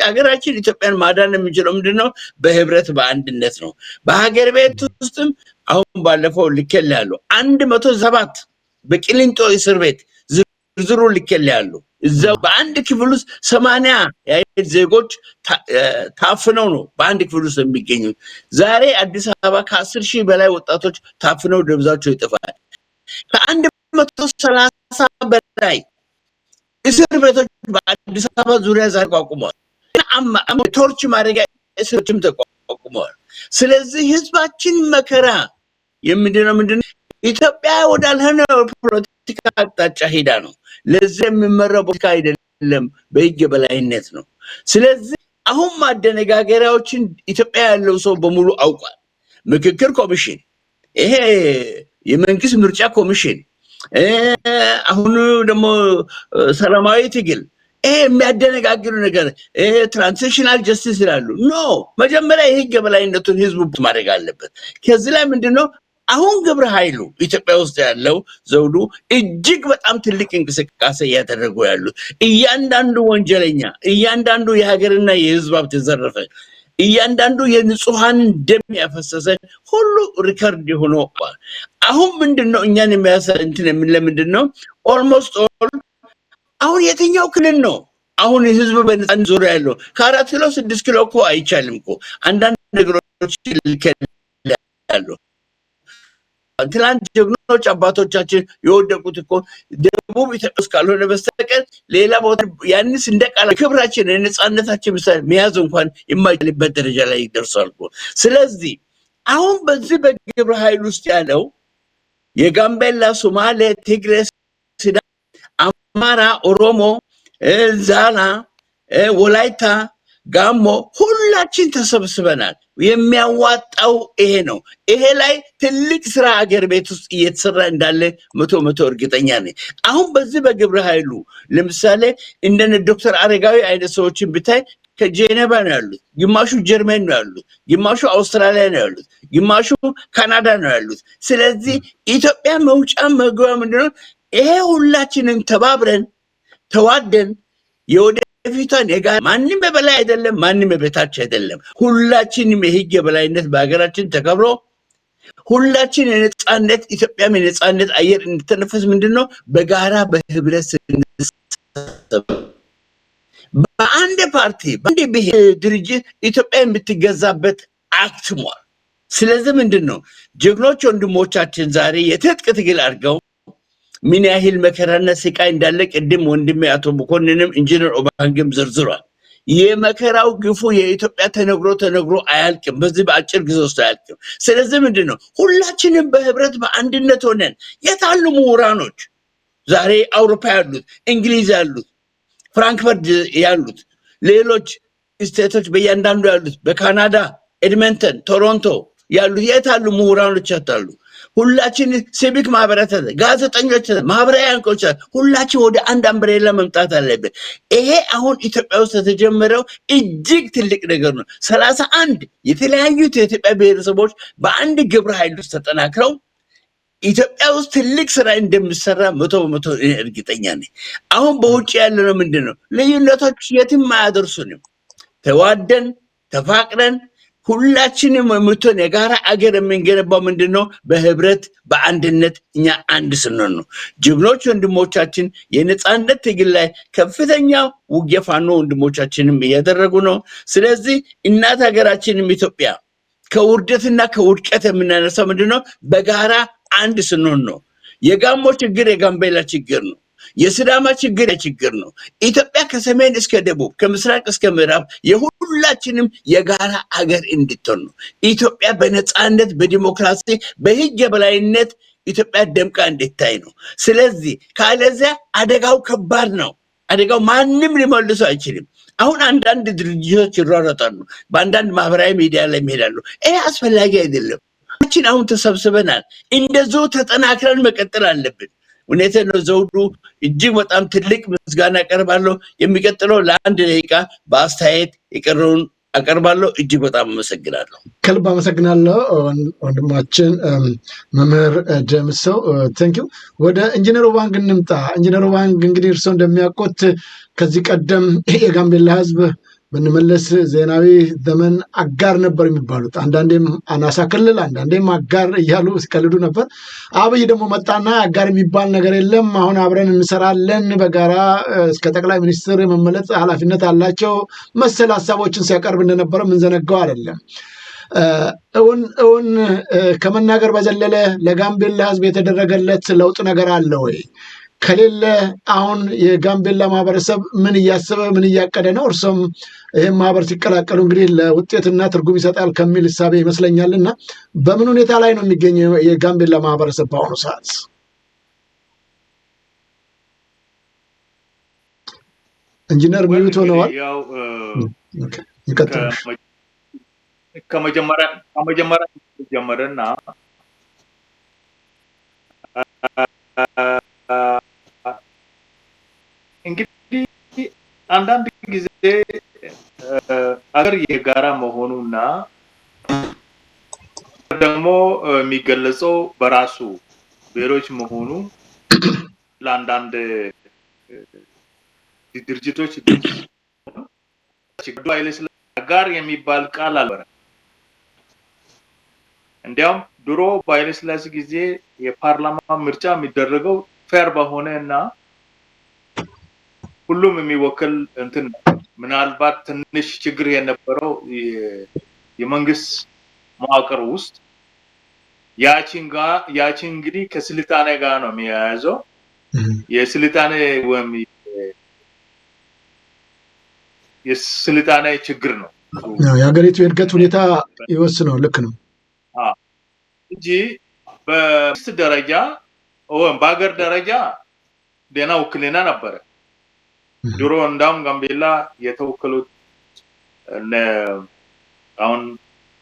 ሀገራችን ኢትዮጵያን ማዳን የምንችለው ምንድነው? በህብረት በአንድነት ነው። በሀገር ቤት ውስጥም አሁን ባለፈው ልኬልሃለሁ 107 በቂሊንጦ እስር ቤት ዝርዝሩ ልኬልሃለሁ። እዛው በአንድ ክፍል ውስጥ 80 የአይሁድ ዜጎች ታፍነው ነው በአንድ ክፍል ውስጥ የሚገኙት። ዛሬ አዲስ አበባ ከ10,000 በላይ ወጣቶች ታፍነው ደብዛቸው ይጠፋል። ከ130 በላይ እስር ቤቶች በአዲስ አበባ ዙሪያ ዛሬ ተቋቁመዋል። ቶርች ማድረጊያ እስሮችም ተቋቁመዋል። ስለዚህ ህዝባችን መከራ ምንድነው ኢትዮጵያ ወዳልሆነ ፖለቲካ አቅጣጫ ሄዳ ነው። ለዚህ የሚመራው ፖለቲካ አይደለም፣ በህግ የበላይነት ነው። ስለዚህ አሁን ማደነጋገሪያዎችን ኢትዮጵያ ያለው ሰው በሙሉ አውቋል። ምክክር ኮሚሽን፣ ይሄ የመንግስት ምርጫ ኮሚሽን፣ አሁን ደግሞ ሰላማዊ ትግል፣ ይሄ የሚያደነጋግሩ ነገር ትራንዚሽናል ጀስቲስ ይላሉ። ኖ መጀመሪያ የህግ የበላይነቱን ህዝቡ ማድረግ አለበት። ከዚህ ላይ ምንድነው አሁን ግብረ ኃይሉ ኢትዮጵያ ውስጥ ያለው ዘውዱ እጅግ በጣም ትልቅ እንቅስቃሴ እያደረጉ ያሉት እያንዳንዱ ወንጀለኛ፣ እያንዳንዱ የሀገርና የህዝብ ሀብት የዘረፈ፣ እያንዳንዱ የንጹሃን ደም ያፈሰሰ ሁሉ ሪከርድ ሆኖ አሁን ምንድነው እኛን ለምንድነው ኦልሞስት ኦል አሁን የትኛው ክልል ነው አሁን ህዝብ በነፃነት ዙሪያ ያለው? ከ4 ኪሎ 6 ኪሎ እኮ አይቻልም እኮ አንዳንድ ነገሮች ይልከላሉ። ትላንት ጀግኖች አባቶቻችን የወደቁት እኮ ደቡብ ኢትዮጵያ ውስጥ ካልሆነ በስተቀር ሌላ ቦታ ያንስ እንደቃላ ክብራችን የነፃነታችን ምሳሌ መያዝ እንኳን የማይችልበት ደረጃ ላይ ይደርሳል እኮ። ስለዚህ አሁን በዚህ በግብረ ኃይል ውስጥ ያለው የጋምቤላ፣ ሶማሌ፣ ትግሬ፣ ሲዳማ፣ አማራ፣ ኦሮሞ፣ ዛላ፣ ወላይታ፣ ጋሞ ሁላችን ተሰብስበናል። የሚያዋጣው ይሄ ነው። ይሄ ላይ ትልቅ ስራ ሀገር ቤት ውስጥ እየተሰራ እንዳለ መቶ እርግጠኛ ነኝ። አሁን በዚህ በግብረ ኃይሉ ለምሳሌ እንደነ ዶክተር አረጋዊ አይነት ሰዎችን ብታይ ከጄኔቫ ነው ያሉት፣ ግማሹ ጀርመን ነው ያሉት፣ ግማሹ አውስትራሊያ ነው ያሉት፣ ግማሹ ካናዳ ነው ያሉት። ስለዚህ ኢትዮጵያ መውጫ መግቢያ ምንድነው? ይሄ ሁላችንም ተባብረን ተዋደን የወደፊቷን ማንም በበላይ አይደለም፣ ማንም በበታች አይደለም። ሁላችንም የህግ የበላይነት በሀገራችን ተከብሮ ሁላችን የነፃነት ኢትዮጵያም የነፃነት አየር እንድትነፈስ ምንድነው በጋራ በህብረት ስንሰብ በአንድ ፓርቲ በአንድ ብሔር ድርጅት ኢትዮጵያ የምትገዛበት አክትሟል። ስለዚህ ምንድነው ጀግኖች ወንድሞቻችን ዛሬ የትጥቅ ትግል አድርገው ምን ያህል መከራና ስቃይ እንዳለ ቅድም ወንድሜ አቶ መኮንንም ኢንጂነር ኦባንግም ዘርዝሯል። የመከራው ግፉ የኢትዮጵያ ተነግሮ አያልቅም። በዚህ በአጭር ጊዜ ውስጥ አያልቅም። ስለዚህ ምንድነው ሁላችንም በህብረት በአንድነት ሆነን የታሉ ምሁራኖች ዛሬ አውሮፓ ያሉት፣ እንግሊዝ ያሉት፣ ፍራንክፈርት ያሉት፣ ሌሎች ስቴቶች በእያንዳንዱ ያሉት፣ በካናዳ ኤድመንተን፣ ቶሮንቶ ያሉት የታሉ ምሁራኖች ያታሉ? ሁላችን ሲቪክ ማህበረሰብ፣ ጋዜጠኞች፣ ማህበራዊ አንቂዎች ሁላችን ወደ አንድ አምብሬላ መምጣት አለብን። ይሄ አሁን ኢትዮጵያ ውስጥ የተጀመረው እጅግ ትልቅ ነገር ነው። 31 የተለያዩ የኢትዮጵያ ብሔረሰቦች በአንድ ግብረ ኃይል ውስጥ ተጠናክረው ኢትዮጵያ ውስጥ ትልቅ ስራ እንደሚሰራ 100% እርግጠኛ ነኝ። አሁን በውጭ ያለነው ምንድነው? ልዩነቶች የትም አያደርሱንም። ተዋደን ተፋቅረን ሁላችንም የምትሆን የጋራ አገር የምንገነባው ምንድነው? በህብረት በአንድነት እኛ አንድ ስንሆን ነው። ጀግኖች ወንድሞቻችን የነጻነት ትግል ላይ ከፍተኛ ውጊያ ፋኖ ወንድሞቻችንም እያደረጉ ነው። ስለዚህ እናት ሀገራችንም ኢትዮጵያ ከውርደትና ከውድቀት የምናነሳው ምንድነው? በጋራ አንድ ስንሆን ነው። የጋሞ ችግር የጋምቤላ ችግር ነው። የሲዳማ ችግር የችግር ነው። ኢትዮጵያ ከሰሜን እስከ ደቡብ ከምስራቅ እስከ ምዕራብ የሁላችንም የጋራ አገር እንድትሆን ነው። ኢትዮጵያ በነጻነት በዲሞክራሲ በህግ የበላይነት ኢትዮጵያ ደምቃ እንድታይ ነው። ስለዚህ ካለዚያ አደጋው ከባድ ነው። አደጋው ማንም ሊመልሱ አይችልም። አሁን አንዳንድ ድርጅቶች ይሯሯጣሉ፣ በአንዳንድ ማህበራዊ ሚዲያ ላይ ይሄዳሉ። ይሄ አስፈላጊ አይደለም። አሁን ተሰብስበናል። እንደዚሁ ተጠናክረን መቀጠል አለብን። እውነቴን ነው ዘውዱ፣ እጅግ በጣም ትልቅ ምስጋና አቀርባለሁ። የሚቀጥለው ለ1 ደቂቃ በአስተያየት የቀረውን አቀርባለሁ። እጅግ በጣም አመሰግናለሁ። ከልብ አመሰግናለሁ ወንድማችን መምህር ደምሰው ቴንኪው። ወደ ኢንጂነር ባንክ እንምጣ። ኢንጂነር ባንክ እንግዲህ እርስዎ እንደሚያውቁት ከዚህ ቀደም የጋምቤላ ህዝብ በመለስ ዜናዊ ዘመን አጋር ነበር የሚባሉት። አንዳንዴም አናሳ ክልል አንዳንዴም አጋር እያሉ ሲቀልዱ ነበር። አብይ ደግሞ መጣና አጋር የሚባል ነገር የለም፣ አሁን አብረን እንሰራለን በጋራ እስከ ጠቅላይ ሚኒስትር መመለስ ኃላፊነት አላቸው መሰል ሀሳቦችን ሲያቀርብ እንደነበረ ምንዘነጋው አይደለም። እውን ከመናገር በዘለለ ለጋምቤላ ህዝብ የተደረገለት ለውጥ ነገር አለ ወይ? ከሌለ አሁን የጋምቤላ ማህበረሰብ ምን እያሰበ ምን እያቀደ ነው? እርሶም ይህም ማህበር ሲቀላቀሉ እንግዲህ ለውጤትና ትርጉም ይሰጣል ከሚል እሳቤ ይመስለኛልና በምን ሁኔታ ላይ ነው የሚገኘው የጋምቤላ ማህበረሰብ በአሁኑ ሰዓት? ኢንጂነር ሚዩት ሆነዋል። ከመጀመሪያ ጀመረና እንግዲህ አንዳንድ ጊዜ አገር የጋራ መሆኑና ደግሞ የሚገለጸው በራሱ ብሔሮች መሆኑ ለአንዳንድ ድርጅቶች አጋር የሚባል ቃል አልነበረ። እንዲያውም ድሮ በኃይለ ሥላሴ ጊዜ የፓርላማ ምርጫ የሚደረገው ፌር በሆነ እና ሁሉም የሚወክል እንትን ምናልባት ትንሽ ችግር የነበረው የመንግስት መዋቅር ውስጥ ያቺ እንግዲህ ከስልጣኔ ጋር ነው የሚያያዘው። የስልጣኔ ወይም የስልጣኔ ችግር ነው የሀገሪቱ የእድገት ሁኔታ ይወስነው። ልክ ነው እንጂ በመንግስት ደረጃ ወይም በሀገር ደረጃ ደህና ውክልና ነበረ። ድሮ እንዳውም ጋምቤላ የተወከሉት አሁን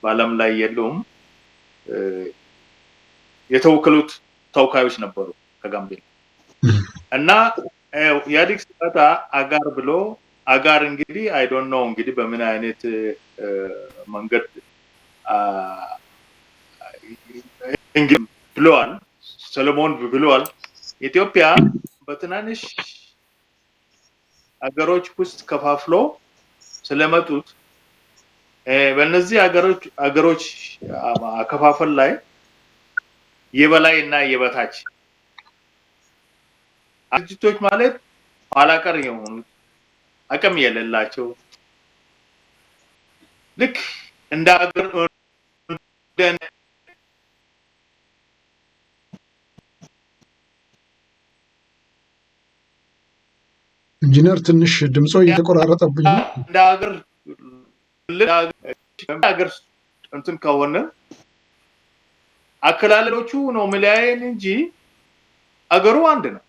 በዓለም ላይ የሉም የተወከሉት ተወካዮች ነበሩ ከጋምቤላ እና ኢህአዴግ ሲመጣ አጋር ብሎ አጋር እንግዲህ አይ ዶንት ኖ እንግዲህ በምን አይነት መንገድ እንግዲህ ብለዋል፣ ሰለሞን ብለዋል። ኢትዮጵያ በትናንሽ አገሮች ውስጥ ከፋፍሎ ስለመጡት በእነዚህ አገሮች አከፋፈል ላይ የበላይ እና የበታች ድርጅቶች ማለት ኋላቀር የሆኑት አቅም የሌላቸው ልክ እንደ አገር ኢንጂነር ትንሽ ድምጾ እየተቆራረጠብኝ ነው። እንደ አገር እንትን ከሆነ አከላለሎቹ ነው መለያየን እንጂ አገሩ አንድ ነው።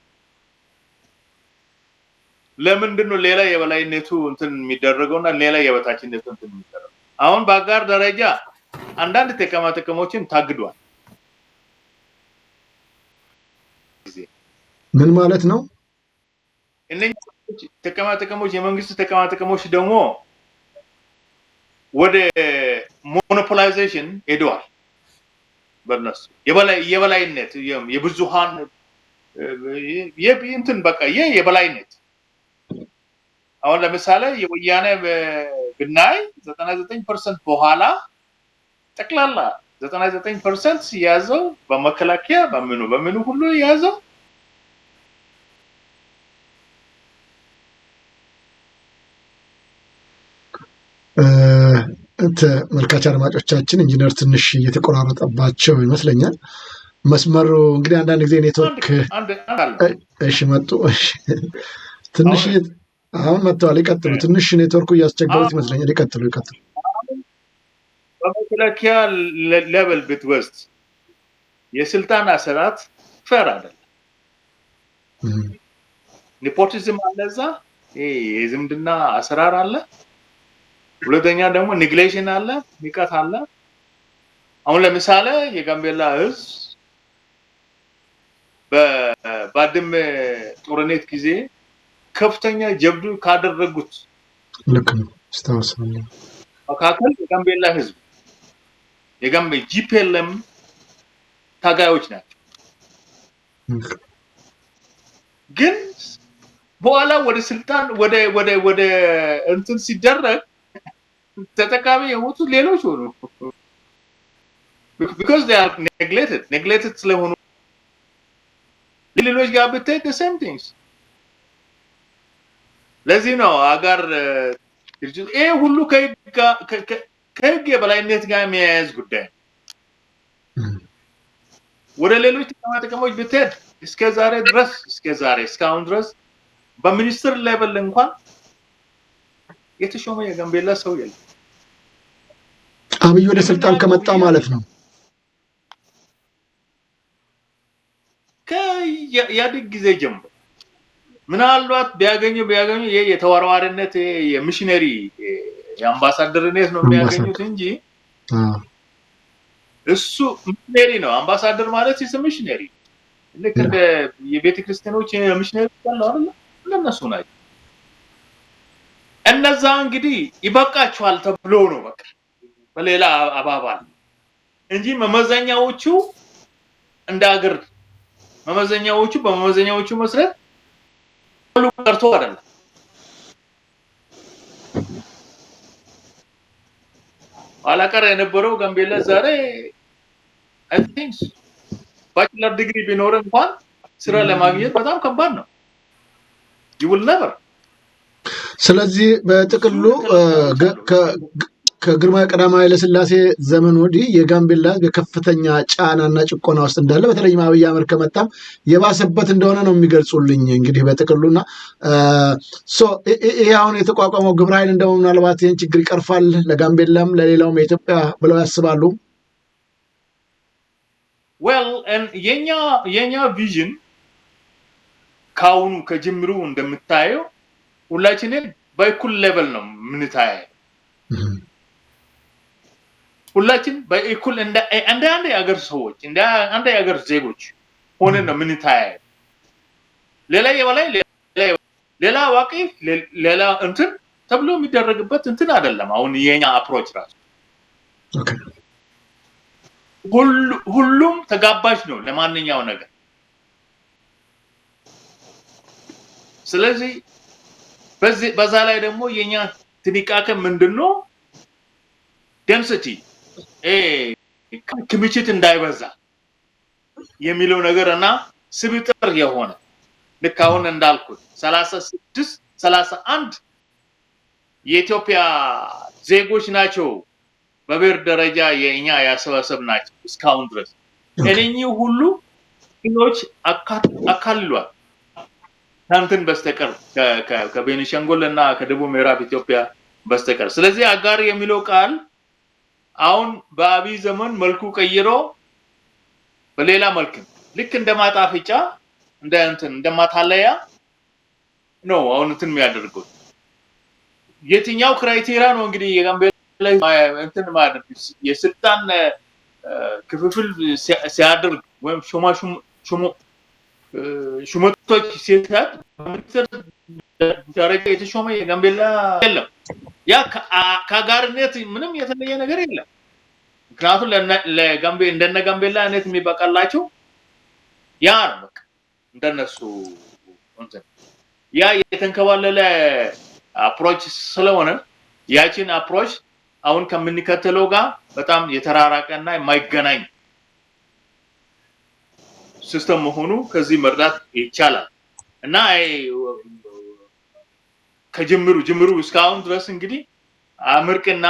ለምንድን ነው ሌላ የበላይነቱ እንትን የሚደረገውና ሌላ የበታችነቱ እንትን የሚደረገው? አሁን በአጋር ደረጃ አንዳንድ ጥቅሞችን ታግዷል። ምን ማለት ነው? እነኚህ ጥቅሞች የመንግስት ጥቅሞች ደግሞ ወደ ሞኖፖላይዜሽን ሄደዋል። በእነሱ የበላይነት የብዙሃን እንትን በቃ የበላይነት አሁን ለምሳሌ የወያኔ ብናይ 99% በኋላ ጠቅላላ 99% ያዘው በመከላከያ በምኑ ሁሉ ያዘው ተመልካች አድማጮቻችን ኢንጂነር ትንሽ እየተቆራረጠባቸው ይመስለኛል መስመሩ። እንግዲህ አንዳንድ ጊዜ ኔትወርክ እሺ መጡ። እሺ ትንሽ አሁን መጥተዋል። ይቀጥሉ። ትንሽ ኔትወርኩ እያስቸገሩት ይመስለኛል። ይቀጥሉ። በመከላከያ ሌቨል ብትወስድ የስልጣን አሰራት ፌር አይደለም። ኔፖቲዝም አለ እዛ፣ የዝምድና አሰራር አለ። ሁለተኛ ደግሞ ኔግሌክሽን አለ፣ ንቀት አለ። አሁን ለምሳሌ የጋምቤላ ህዝብ በባድመ ጦርነት ጊዜ ከፍተኛ ጀብዱ ካደረጉት ልክ ነው አስተዋውሳለሁ መካከል የጋምቤላ ህዝብ ጂፒኤልኤም ታጋዮች ናቸው። ግን በኋላ ወደ ስልጣን ወደ እንትን ሲደረግ ተጠቃሚ የሆኑት ሌሎች ሆኑ። because they are neglected ስለሆኑ ሌሎች ጋር ብታይ the same things። ለዚህ ነው አጋር ይሄ ሁሉ ከህግ የበላይነት ጋር የሚያያዝ ጉዳይ። ወደ ሌሎች ጥቅሞች ብትሄድ እስካሁን ድረስ በሚኒስትር ሌቨል እንኳን የተሾመ የጋምቤላ ሰው የለም። አብይ ወደ ስልጣን ከመጣ ማለት ነው ከኢህአዴግ ጊዜ ጀምሮ ምናልባት ቢያገኙ ይሄ የተወራዋሪነት የሚሽነሪ የአምባሳደርነት ነው የሚያገኙት እንጂ እሱ ሚሽነሪ ነው። አምባሳደር ማለት ሚሽነሪ ልክ እንደ የቤተ ክርስቲያኖች ሚሽነሪ ያለው አይደል? እነሱ ናቸው። እነዛ እንግዲህ ይበቃቸዋል ተብሎ ነው በቃ በሌላ አባባል እንጂ መመዘኛዎቹ እንደ ሀገር በመመዘኛዎቹ መሰረት ሁሉ ቀርቶ አይደለም። አላቀረ የነበረው ጋምቤላ ዛሬ I think ባችለር ዲግሪ ቢኖር እንኳን ስራ ለማግኘት በጣም ከባድ ነው። you will never። ስለዚህ በጥቅሉ ከግርማዊ ቀዳማዊ ኃይለ ሥላሴ ዘመን ወዲህ የጋምቤላ በከፍተኛ ጫናና ጭቆና ውስጥ እንዳለ በተለይም አብይ አህመድ ከመጣም የባሰበት እንደሆነ ነው የሚገልጹልኝ። እንግዲህ በጥቅሉና ይሄ አሁን የተቋቋመው ግብረ ኃይል እንደው ምናልባት ይህን ችግር ይቀርፋል ለጋምቤላም ለሌላውም የኢትዮጵያ ብለው ያስባሉ? well and የኛ ቪዥን ካሁኑ ከጅምሩ እንደምታየው ሁላችንም በእኩል ሌቨል ነው የምንታየው። ሁላችን በእኩል እንደ አንድ የሀገር ሰዎች እንደ አንድ የሀገር ዜጎች ሆነን ነው የምንታየው። ሌላ ዋቂ ሌላ እንትን ተብሎ የሚደረግበት እንትን አይደለም። አሁን የኛ አፕሮች ራሱ ሁሉም ተጋባዥ ነው ለማንኛው ነገር። ስለዚህ በዛ ላይ ደግሞ የኛ ጥንቃቄ ምንድነው ዴንሲቲ ክምችት እንዳይበዛ የሚለው ነገርና ስብጥር የሆነ ልክ አሁን እንዳልኩት 31 የኢትዮጵያ ዜጎች ናቸው በብሔር ደረጃ የኛ ያሰባሰብ ናቸው እስካሁን ድረስ። እነኚህ ሁሉ ሌሎች አካልሏል ታንተን በስተቀር ከቤኒሻንጉል እና ከደቡብ ምዕራብ ኢትዮጵያ በስተቀር። ስለዚህ አጋር የሚለው ቃል አሁን በአብይ ዘመን መልኩ ቀይሮ በሌላ መልክ ልክ እንደማጣፍጫ እንደማታለያ ነው አሁን እንትን የሚያደርገው። የትኛው ክራይቴሪያ ነው እንግዲህ የጋምቤላ እንትን ማለት የስልጣን ክፍፍል ሲያደርግ ወይም ሹመቶች ሲሰጥ ሚኒስትር ደረጃ የተሾመ የጋምቤላ የለም። ያ ከአጋርነት ምንም የተለየ ነገር የለም። ምክንያቱም እንደነ ጋምቤላ አይነት የሚበቃላቸው ያ ነው። በቃ እንደነሱ እንትን ያ የተንከባለለ አፕሮች ስለሆነ ያችን አፕሮች አሁን ከምንከተለው ጋር በጣም የተራራቀና የማይገናኝ ሲስተም መሆኑ ከዚህ መርዳት ይቻላል እና ከጅምሩ እስካሁን ድረስ እንግዲህ አምርቅና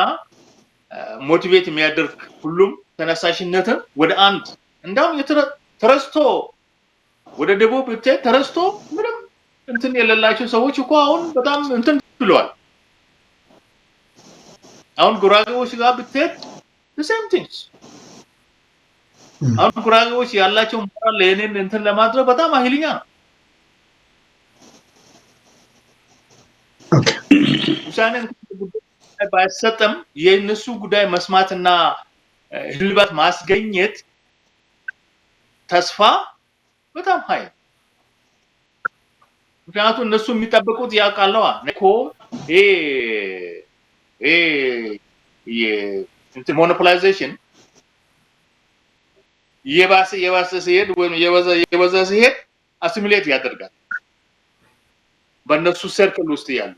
ሞቲቬት የሚያደርግ ሁሉም ተነሳሽነትን ወደ አንድ እንዳውም ተረስቶ ወደ ደቡብ ብትሄድ ተረስቶ ምንም እንትን የሌላቸው ሰዎች እኮ አሁን በጣም እንትን ብለዋል። አሁን ጉራጌዎች ጋር ብትሄድ the same things አሁን ጉራጌዎች ያላቸው ሞራል ለኔን እንትን ለማድረግ በጣም ኃይለኛ ነው። ውሳኔን ባይሰጥም የነሱ ጉዳይ መስማትና ህልባት ማስገኘት ተስፋ በጣም ኃይል ምክንያቱም እነሱ የሚጠብቁት ያውቃለዋ እኮ እንትን ሞኖፖላይዜሽን የባሰ ሲሄድ ወይም የበዛ ሲሄድ አሲሚሌት ያደርጋል በእነሱ ሰርክል ውስጥ ያሉ።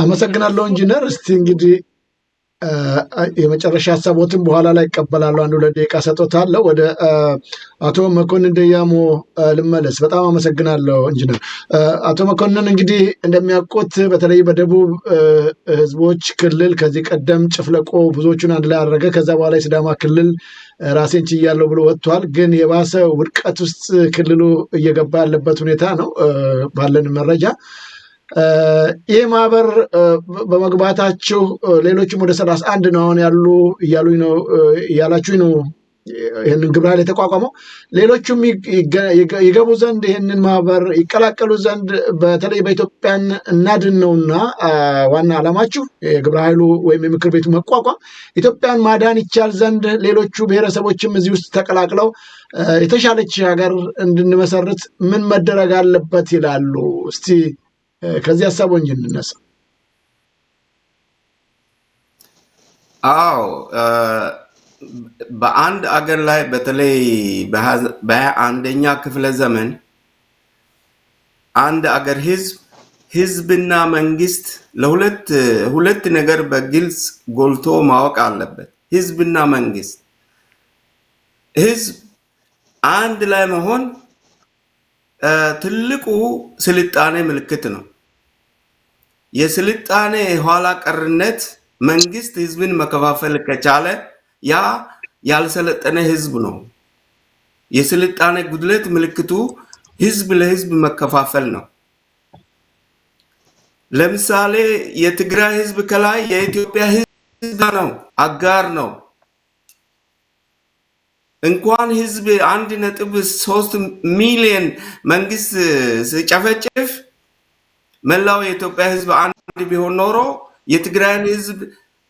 አመሰግናለሁ ኢንጂነር። እስቲ እንግዲህ የመጨረሻ ሀሳቦትን በኋላ ላይ ይቀበላሉ። 1-2 ደቂቃ ሰጥቶታለሁ። ወደ አቶ መኮንን ደያሞ ልመለስ። በጣም አመሰግናለሁ ኢንጂነር። አቶ መኮንን እንግዲህ እንደሚያውቁት በተለይ በደቡብ ህዝቦች ክልል ከዚህ ቀደም ጭፍለቆ ብዙዎቹን አንድ ላይ አደረገ። ከዛ በኋላ የሲዳማ ክልል ራሴን ችያለሁ ብሎ ወጥቷል። ግን የባሰ ውድቀት ውስጥ ክልሉ እየገባ ያለበት ሁኔታ ነው ባለን መረጃ። ይህ ማህበር በመግባታችሁ ሌሎችም ወደ 31 ነው አሁን ያሉ እያላችሁኝ ነው ይህንን ግብረ ኃይል የተቋቋመው። ሌሎቹም ይገቡ ዘንድ ይህንን ማህበር ይቀላቀሉ ዘንድ በተለይ በኢትዮጵያን እናድን ነውና ዋና ዓላማችሁ የግብረ ኃይሉ ወይም የምክር ቤቱ መቋቋም ኢትዮጵያን ማዳን ይቻል ዘንድ ሌሎቹ ብሔረሰቦችም እዚህ ውስጥ ተቀላቅለው የተሻለች ሀገር እንድንመሰርት ምን መደረግ አለበት ይላሉ? እስቲ ከዚህ ሀሳቦኝ እንነሳ። አዎ በአንድ አገር ላይ በተለይ በ21ኛ ክፍለ ዘመን አንድ አገር ህዝብና መንግስት ለሁለት ነገር በግልጽ ጎልቶ ማወቅ አለበት። ህዝብና መንግስት ህዝብ አንድ ላይ መሆን ትልቁ ስልጣኔ ምልክት ነው። የስልጣኔ ኋላ ቀርነት መንግስት ህዝብን መከፋፈል ከቻለ ያ ያልሰለጠነ ህዝብ ነው። የስልጣኔ ጉድለት ምልክቱ ህዝብ ለህዝብ መከፋፈል ነው። ለምሳሌ የትግራይ ህዝብ ከላይ የኢትዮጵያ ህዝብ ነው፣ አጋር ነው። እንኳን ህዝብ 1.3 ሚሊዮን መንግስት ሲጨፈጭፍ መላው የኢትዮጵያ ህዝብ አንድ ቢሆን ኖሮ የትግራይን ህዝብ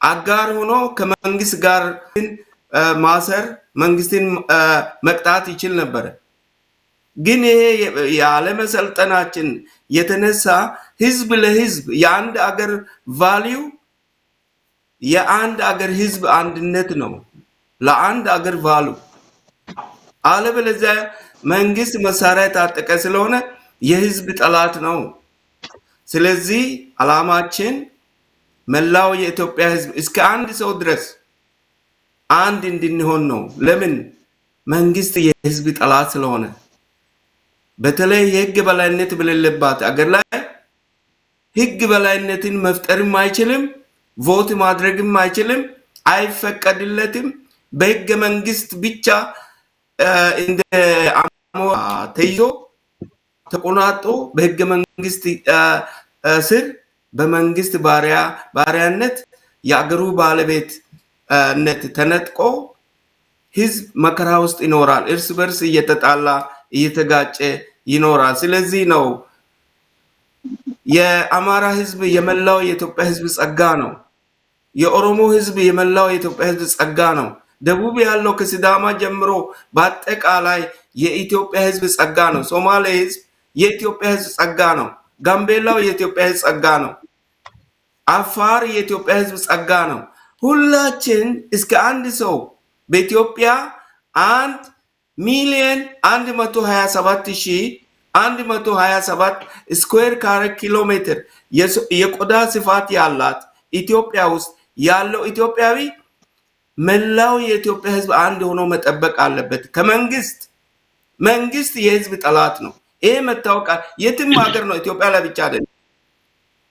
አጋር ሆኖ ከመንግስት ጋር ማሰር መንግስትን መቅጣት ይችል ነበር። ግን ይሄ ያለመሰልጠናችን የተነሳ ህዝብ ለህዝብ የአንድ አገር ቫልዩ የአንድ አገር ህዝብ አንድነት ነው ለአንድ አገር ቫልዩ። አለበለዚያ መንግስት መሳሪያ የታጠቀ ስለሆነ የህዝብ ጠላት ነው። ስለዚህ አላማችን መላው የኢትዮጵያ ህዝብ እስከ አንድ ሰው ድረስ አንድ እንድንሆን ነው። ለምን? መንግስት የህዝብ ጠላት ስለሆነ። በተለይ የህግ በላይነት በሌለባት አገር ላይ ህግ በላይነትን መፍጠርም አይችልም፣ ቮት ማድረግም አይችልም፣ አይፈቀድለትም። በህገ መንግስት ብቻ እንደ አሞራ ተይዞ ተቆናጦ በህገ መንግስት ስር በመንግስት ባሪያነት የአገሩ ባለቤትነት ተነጥቆ ህዝብ መከራ ውስጥ ይኖራል። እርስ በርስ እየተጣላ እየተጋጨ ይኖራል። ስለዚህ ነው የአማራ ህዝብ የመላው የኢትዮጵያ ህዝብ ጸጋ ነው። የኦሮሞ ህዝብ የመላው የኢትዮጵያ ህዝብ ጸጋ ነው። ደቡብ ያለው ከሲዳማ ጀምሮ በአጠቃላይ የኢትዮጵያ ህዝብ ጸጋ ነው። ሶማሌ ህዝብ የኢትዮጵያ ህዝብ ጸጋ ነው። ጋምቤላው የኢትዮጵያ ህዝብ ጸጋ ነው። አፋር የኢትዮጵያ ህዝብ ጸጋ ነው። ሁላችን እስከ አንድ ሰው በኢትዮጵያ 1,127,127 ስኩዌር ኪሎ ሜትር የቆዳ ስፋት ያላት ኢትዮጵያ ውስጥ ያለው ኢትዮጵያዊ መላው የኢትዮጵያ ህዝብ አንድ ሆኖ መጠበቅ አለበት። መንግስት የህዝብ ጠላት ነው። ይሄ መታወቃል። የትም ሀገር ነው፣ ኢትዮጵያ ላይ ብቻ አይደለም።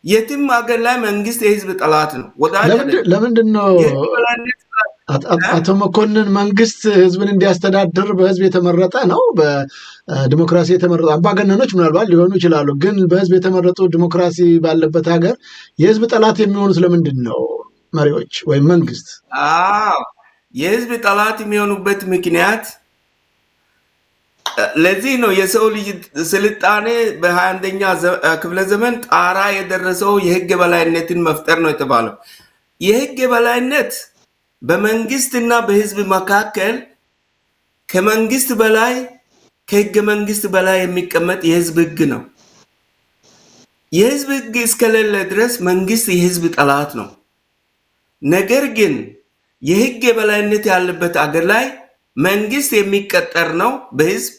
የትም ሀገር ላይ መንግስት የህዝብ ጠላት ነው። ለምንድን ነው አቶ መኮንን መንግስት ህዝብን እንዲያስተዳድር በህዝብ የተመረጠ ነው? በዲሞክራሲ የተመረጡ አምባገነኖች ምናልባት ሊሆኑ ይችላሉ፣ ግን በህዝብ የተመረጡ ዲሞክራሲ ባለበት ሀገር የህዝብ ጠላት የሚሆኑት ለምንድን ነው? መሪዎች ወይም መንግስት የህዝብ ጠላት የሚሆኑበት ምክንያት ለዚህ ነው። የሰው ልጅ ስልጣኔ በ21ኛ ክፍለ ዘመን ጣራ የደረሰው የህግ በላይነትን መፍጠር ነው የተባለው። የህግ በላይነት በመንግስትና በህዝብ መካከል ከመንግስት በላይ ከህገ መንግስት በላይ የሚቀመጥ የህዝብ ህግ ነው። የህዝብ ህግ እስከሌለ ድረስ መንግስት የህዝብ ጠላት ነው። ነገር ግን የህግ የበላይነት ያለበት አገር ላይ መንግስት የሚቀጠር ነው በህዝብ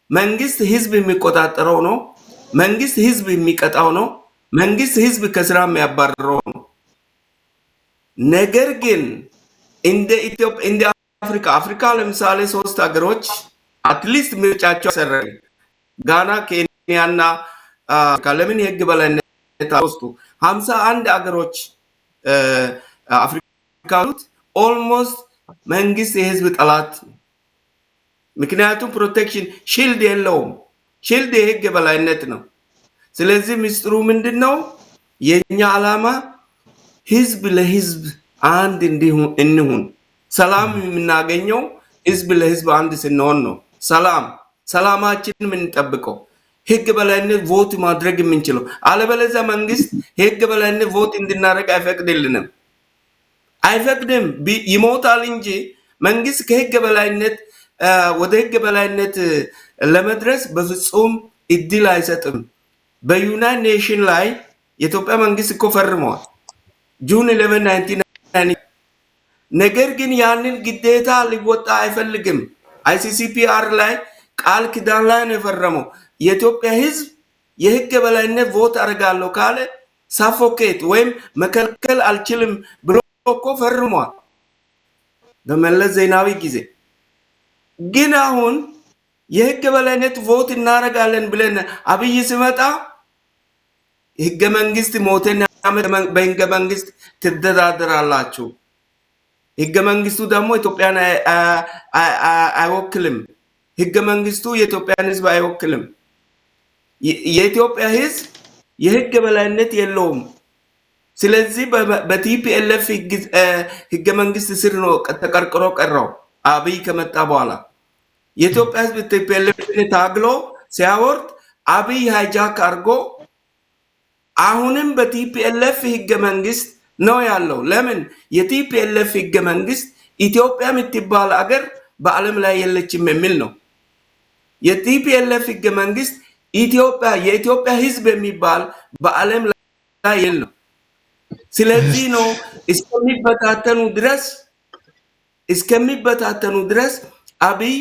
መንግስት ህዝብ የሚቆጣጠረው ነው። መንግስት ህዝብ የሚቀጣው ነው። መንግስት ህዝብ ከስራ የሚያባርረው ነው። ነገር ግን እንደ ኢትዮጵያ እንደ አፍሪካ ለምሳሌ 3 ሀገሮች አትሊስት ምርጫቸው ሰረገ ጋና፣ ኬንያና ለምን የህግ በላይነት አውስቱ 51 ሀገሮች አፍሪካ ኦልሞስት መንግስት የህዝብ ጠላት። ምክንያቱም ፕሮቴክሽን ሺልድ የለውም። ሺልድ የህግ በላይነት ነው። ስለዚህ ምስጢሩ ምንድነው? የኛ ዓላማ ህዝብ ለህዝብ አንድ እንሁን። ሰላም የምናገኘው ህዝብ ለህዝብ አንድ ስንሆን ነው። ሰላማችን የምንጠብቀው ህግ በላይነት ቮት ማድረግ የምንችለው። አለበለዚያ መንግስት ህግ በላይነት ቮት እንድናደርግ አይፈቅድም፣ ይሞታል እንጂ መንግስት ከህግ በላይነት ወደ ህግ በላይነት ለመድረስ በፍጹም እድል አይሰጥም። በዩናይትድ ኔሽን ላይ የኢትዮጵያ መንግስት እኮ ፈርመዋል ጁን 11 1990። ነገር ግን ያንን ግዴታ ሊወጣ አይፈልግም። ICCPR ላይ ቃል ኪዳን ላይ ነው የፈረመው። የኢትዮጵያ ህዝብ የህግ በላይነት ቮት አደርጋለሁ ካለ ሳፎኬት ወይም መከልከል አልችልም ብሎ እኮ ፈርሟል በመለስ ዜናዊ ጊዜ። ግን አሁን የህግ በላይነት ቮት እናደርጋለን ብለን አብይ ሲመጣ ህገ መንግስት ሞተና በህገ መንግስት ትተዳደራላችሁ። ህገ መንግስቱ ደግሞ ኢትዮጵያን አይወክልም። ህገ መንግስቱ የኢትዮጵያን ህዝብ አይወክልም። የኢትዮጵያ ህዝብ የህግ በላይነት የለውም። ስለዚህ በቲፒኤልኤፍ ህገ መንግስት ስር ነው ተቀርቅሮ ቀረው። አብይ ከመጣ በኋላ የኢትዮጵያ ህዝብ ቲፒኤልኤፍ ታግሎ ሲያወርድ አብይ ሃይጃክ አድርጎ አሁንም በቲፒኤልኤፍ ህገ መንግስት ነው ያለው። ለምን? የቲፒኤልኤፍ ህገ መንግስት ኢትዮጵያ የምትባል አገር በዓለም ላይ የለችም የሚል ነው። የቲፒኤልኤፍ ህገ መንግስት የኢትዮጵያ ህዝብ የሚባል በዓለም ላይ የለም። ስለዚህ ነው እስከሚበታተኑ ድረስ አብይ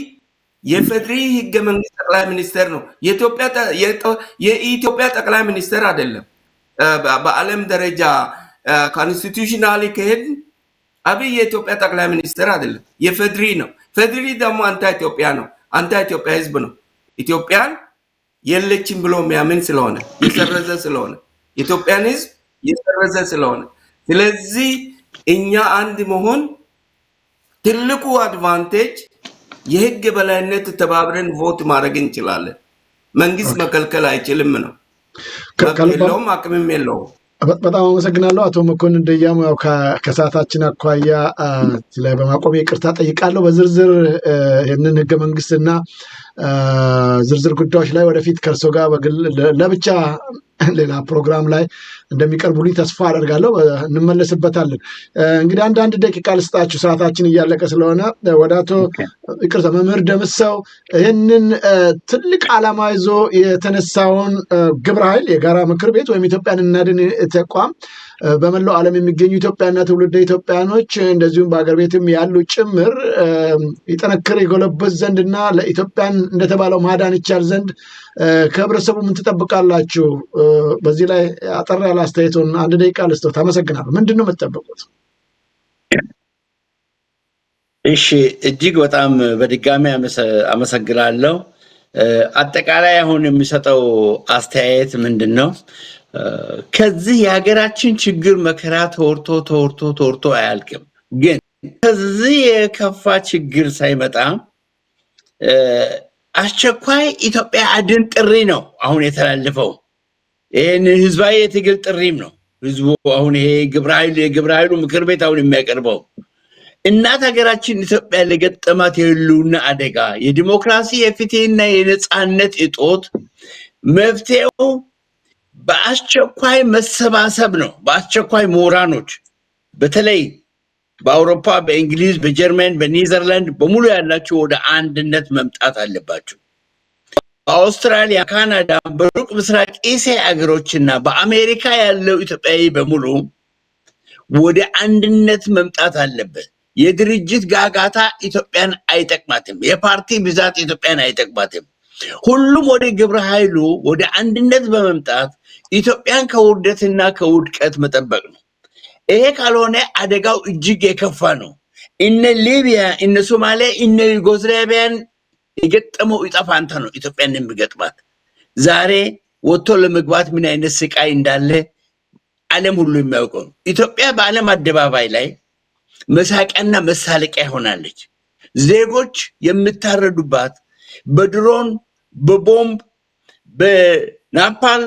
የፌድሪ ህገ መንግስት ጠቅላይ ሚኒስተር ነው። የኢትዮጵያ ጠቅላይ ሚኒስተር አይደለም። በዓለም ደረጃ ኮንስቲቱሽናሊ ከሄድ አብይ የኢትዮጵያ ጠቅላይ ሚኒስተር አይደለም፣ የፌድሪ ነው። ፌድሪ ደግሞ አንታ ኢትዮጵያ ነው፣ አንታ ኢትዮጵያ ህዝብ ነው። ኢትዮጵያን የለችም ብሎ የሚያምን ስለሆነ የሰረዘ ስለሆነ ኢትዮጵያን ህዝብ የሰረዘ ስለሆነ፣ ስለዚህ እኛ አንድ መሆን ትልቁ አድቫንቴጅ የህግ በላይነት ተባብረን ቮት ማድረግ እንችላለን። መንግስት መከልከል አይችልም ነው። የለውም፣ አቅምም የለውም። በጣም አመሰግናለሁ አቶ መኮንን ደያሙ። ያው ከሰዓታችን አኳያ ላይ በማቆም ይቅርታ ጠይቃለሁ። በዝርዝር ይህንን ህገ መንግስትና ዝርዝር ጉዳዮች ላይ ወደፊት ከእርሶ ጋር ለብቻ ሌላ ፕሮግራም ላይ እንደሚቀርቡልኝ ተስፋ አደርጋለሁ። እንመለስበታለን። እንግዲህ አንድ ደቂቃ ልስጣችሁ፣ ሰዓታችን እያለቀ ስለሆነ ወደ አቶ ይቅርታ መምህር ደምሰው ይህንን ትልቅ ዓላማ ይዞ የተነሳውን ግብረ ኃይል የጋራ ምክር ቤት ወይም ኢትዮጵያን እናድን ተቋም በመላው ዓለም የሚገኙ ኢትዮጵያና ትውልደ ኢትዮጵያኖች እንደዚሁም በአገር ቤትም ያሉ ጭምር ይጠነክር ይጎለበት ዘንድና ለኢትዮጵያን እንደተባለው ማዳን ይቻል ዘንድ ከህብረተሰቡ ምን ትጠብቃላችሁ? በዚህ ላይ አጠር ያለ አስተያየቶን 1 ደቂቃ ልስጦት። አመሰግናለሁ። ምንድነው የምትጠብቁት? እሺ፣ እጅግ በጣም በድጋሚ አመሰግናለሁ። አጠቃላይ አሁን የሚሰጠው አስተያየት ምንድነው? ከዚህ የሀገራችን ችግር መከራ ተወርቶ አያልቅም። ግን ከዚህ የከፋ ችግር ሳይመጣ አስቸኳይ ኢትዮጵያ አድን ጥሪ ነው አሁን የተላለፈው። ይሄን ህዝባዊ የትግል ጥሪም ነው ህዝቡ አሁን ይሄ የግብረ ኃይሉ ምክር ቤት አሁን የሚያቀርበው። እናት ሀገራችን ኢትዮጵያ ለገጠማት የህልውና አደጋ፣ የዲሞክራሲ የፍትህና የነጻነት እጦት መፍትሄው በአስቸኳይ መሰባሰብ ነው። በአስቸኳይ ምሁራኖች በተለይ በአውሮፓ፣ በእንግሊዝ፣ በጀርመን፣ በኔዘርላንድ በሙሉ ያላችሁ ወደ አንድነት መምጣት አለባችሁ። በአውስትራሊያ፣ ካናዳ፣ በሩቅ ምስራቅ እስያ ሀገሮችና በአሜሪካ ያለው ኢትዮጵያዊ በሙሉ ወደ አንድነት መምጣት አለበት። የድርጅት ጋጋታ ኢትዮጵያን አይጠቅማትም። የፓርቲ ብዛት ኢትዮጵያን አይጠቅማትም። ሁሉም ወደ ግብረ ኃይሉ ወደ አንድነት በመምጣት ኢትዮጵያን ከውርደትና ከውድቀት መጠበቅ ነው። ይሄ ካልሆነ አደጋው እጅግ የከፋ ነው። እነ ሊቢያ፣ እነ ሶማሊያ፣ እነ ዩጎዝላቪያን የገጠመው ዕጣ ፈንታ ነው ኢትዮጵያን የሚገጥማት። ዛሬ ወጥቶ ለመግባት ምን አይነት ስቃይ እንዳለ ዓለም ሁሉ የሚያውቀው ነው። ኢትዮጵያ በዓለም አደባባይ ላይ መሳቂያና መሳለቂያ ሆናለች። ዜጎች የምታረዱባት በድሮን፣ በቦምብ፣ በናፓል፣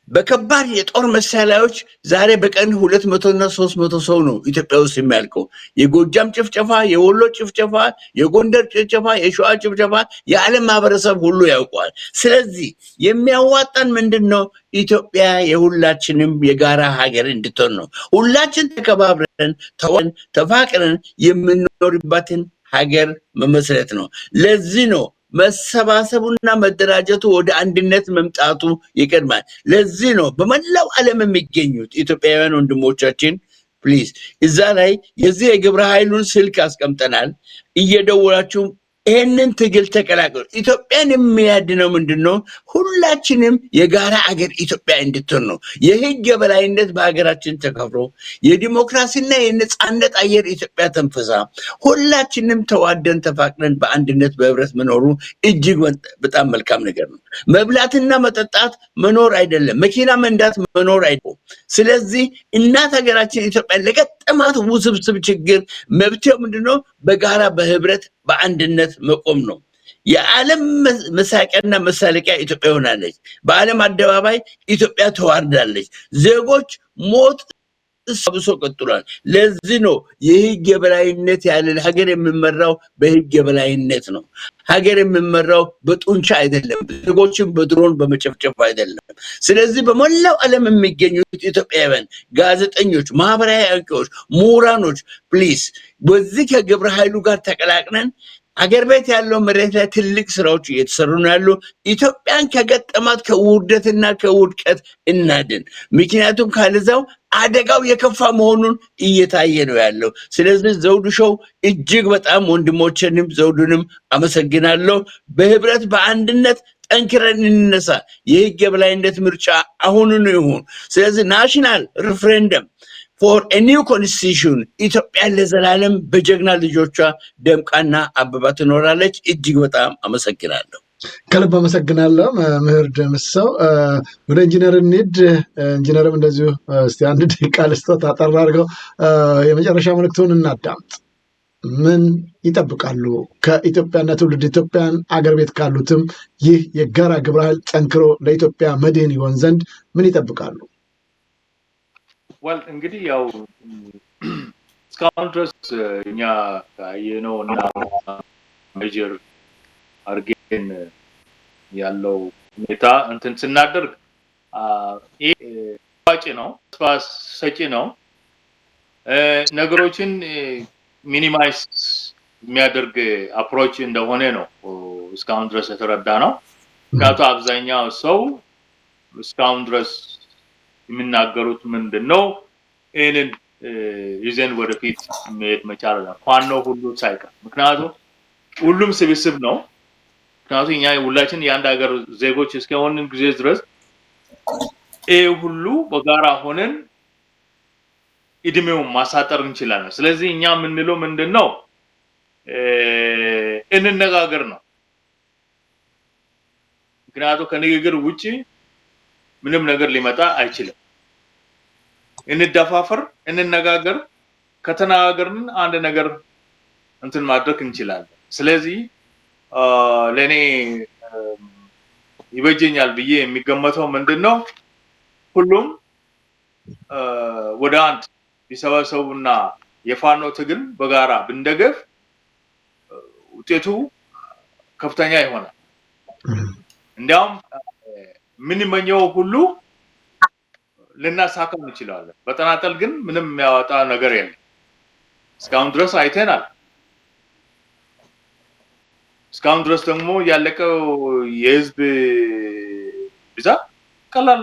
በከባድ የጦር መሳሪያዎች ዛሬ በቀን 200 እና 300 ሰው ነው ኢትዮጵያ ውስጥ የሚያልቀው። የጎጃም ጭፍጨፋ፣ የወሎ ጭፍጨፋ፣ የጎንደር ጭፍጨፋ፣ የሸዋ ጭፍጨፋ የዓለም ማህበረሰብ ሁሉ ያውቀዋል። ስለዚህ የሚያዋጣን ምንድነው? ኢትዮጵያ የሁላችንም የጋራ ሀገር እንድትሆን ነው። ሁላችን ተከባብረን ተፋቅረን የምንኖርባትን ሀገር መመስረት ነው። ለዚህ ነው መሰባሰቡና መደራጀቱ ወደ አንድነት መምጣቱ ይቀድማል። ለዚህ ነው በመላው ዓለም የሚገኙት ኢትዮጵያውያን ወንድሞቻችን ፕሊዝ እዛ ላይ የዚህ የግብረ ኃይሉን ስልክ አስቀምጠናል። እየደወላችሁ ይሄንን ትግል ተቀላቀሉ። ኢትዮጵያን የሚያድነው ምንድነው? ሁላችንም የጋራ አገር ኢትዮጵያ እንድትሆን ነው። የህግ የበላይነት በሀገራችን ተከብሮ የዲሞክራሲና የነጻነት አየር ኢትዮጵያ ተንፈሳ ሁላችንም ተዋደን ተፋቅረን በአንድነት በህብረት መኖሩ እጅግ በጣም መልካም ነገር ነው። መብላትና መጠጣት መኖር አይደለም፣ መኪና መንዳት መኖር አይደለም። ስለዚህ እናት ሀገራችን ኢትዮጵያ ለገጠማት ውስብስብ ችግር መብቴው ምንድነው? በጋራ በህብረት በአንድነት መቆም ነው። የዓለም መሳቂያና መሳለቂያ ኢትዮጵያ ሆናለች። በዓለም አደባባይ ኢትዮጵያ ተዋርዳለች። ዜጎች ሞት ሰብሶ ቀጥሏል። ለዚህ ነው የህግ የበላይነት ያለ ሀገር የሚመራው በህግ የበላይነት ነው። ሀገር የሚመራው በጡንቻ አይደለም፣ ዜጎችን በድሮን በመጨፍጨፍ አይደለም። ስለዚህ በመላው ዓለም የሚገኙት ኢትዮጵያውያን ጋዜጠኞች፣ ማህበራዊ አንቂዎች፣ ምሁራኖች ፕሊዝ በዚህ ከግብረ ኃይሉ ጋር ተቀላቅለን አገር ቤት ያለው መሬት ላይ ትልቅ ስራዎች እየተሰሩ ነው ያሉ። ኢትዮጵያን ከገጠማት ከውርደትና ከውድቀት እናድን። ምክንያቱም ካልዛው አደጋው የከፋ መሆኑን እየታየ ነው ያለው። ስለዚህ ዘውዱ ሾው እጅግ በጣም ወንድሞችንም ዘውዱንም አመሰግናለሁ። በህብረት በአንድነት ጠንክረን እንነሳ። የህግ የበላይነት ምርጫ አሁኑን ይሁን። ስለዚህ ናሽናል ሪፍረንደም for a new constitution ኢትዮጵያ ለዘላለም በጀግና ልጆቿ ደምቃና አበባ ትኖራለች። እጅግ በጣም አመሰግናለሁ። ከልብ አመሰግናለሁ መምህር ደምሰው። ወደ ኢንጂነር እንሂድ። ኢንጂነርም እንደዚሁ እስቲ 1 ደቂቃ ልስጦት፣ አጠር አድርገው የመጨረሻ መልእክቱን እናዳምጥ። ምን ይጠብቃሉ ከኢትዮጵያና ትውልድ ኢትዮጵያን አገር ቤት ካሉትም ይህ የጋራ ግብረ ኃይል ጠንክሮ ለኢትዮጵያ መድህን ይሆን ዘንድ ምን ይጠብቃሉ? እንግዲህ ያው እስካሁን ድረስ እኛ ካየነው እና ሜጀር አርጌን ያለው ሁኔታ እንትን ስናደርግ ይሄ ዋጭ ነው፣ ተስፋ ሰጪ ነው። ነገሮችን ሚኒማይዝ የሚያደርግ አፕሮች እንደሆነ ነው እስካሁን ድረስ የተረዳ ነው። ምክንያቱም አብዛኛው ሰው እስካሁን ድረስ የሚናገሩት ምንድነው ይሄንን ይዘን ወደፊት መሄድ መቻል ነው ፋኖ ሁሉ ሳይቀር። ምክንያቱም ሁሉም ስብስብ ነው። ምክንያቱም እኛ ሁላችን የአንድ ሀገር ዜጎች እስከሆንን ጊዜ ድረስ ይሄ ሁሉ በጋራ ሆነን እድሜውን ማሳጠር እንችላለን። ስለዚህ እኛ የምንለው ምንድነው እንነጋገር ነው። ምክንያቱም ከንግግር ውጪ ምንም ነገር ሊመጣ አይችልም። እንደፋፈር እንነጋገር፣ ከተነጋገርን አንድ ነገር እንትን ማድረግ እንችላለን። ስለዚህ ለኔ ይበጀኛል ብዬ የሚገመተው ምንድነው ሁሉም ወደ አንድ ቢሰበሰቡና የፋኖ ትግል በጋራ ብንደገፍ ውጤቱ ከፍተኛ ይሆናል። እንዲያውም ምንመኘው ሁሉ ልናሳካው እንችላለን። በተናጠል ግን ምንም የሚያወጣ ነገር የለም። እስካሁን ድረስ አይተናል። እስካሁን ድረስ ደግሞ ያለቀው የህዝብ ብዛት ቀላል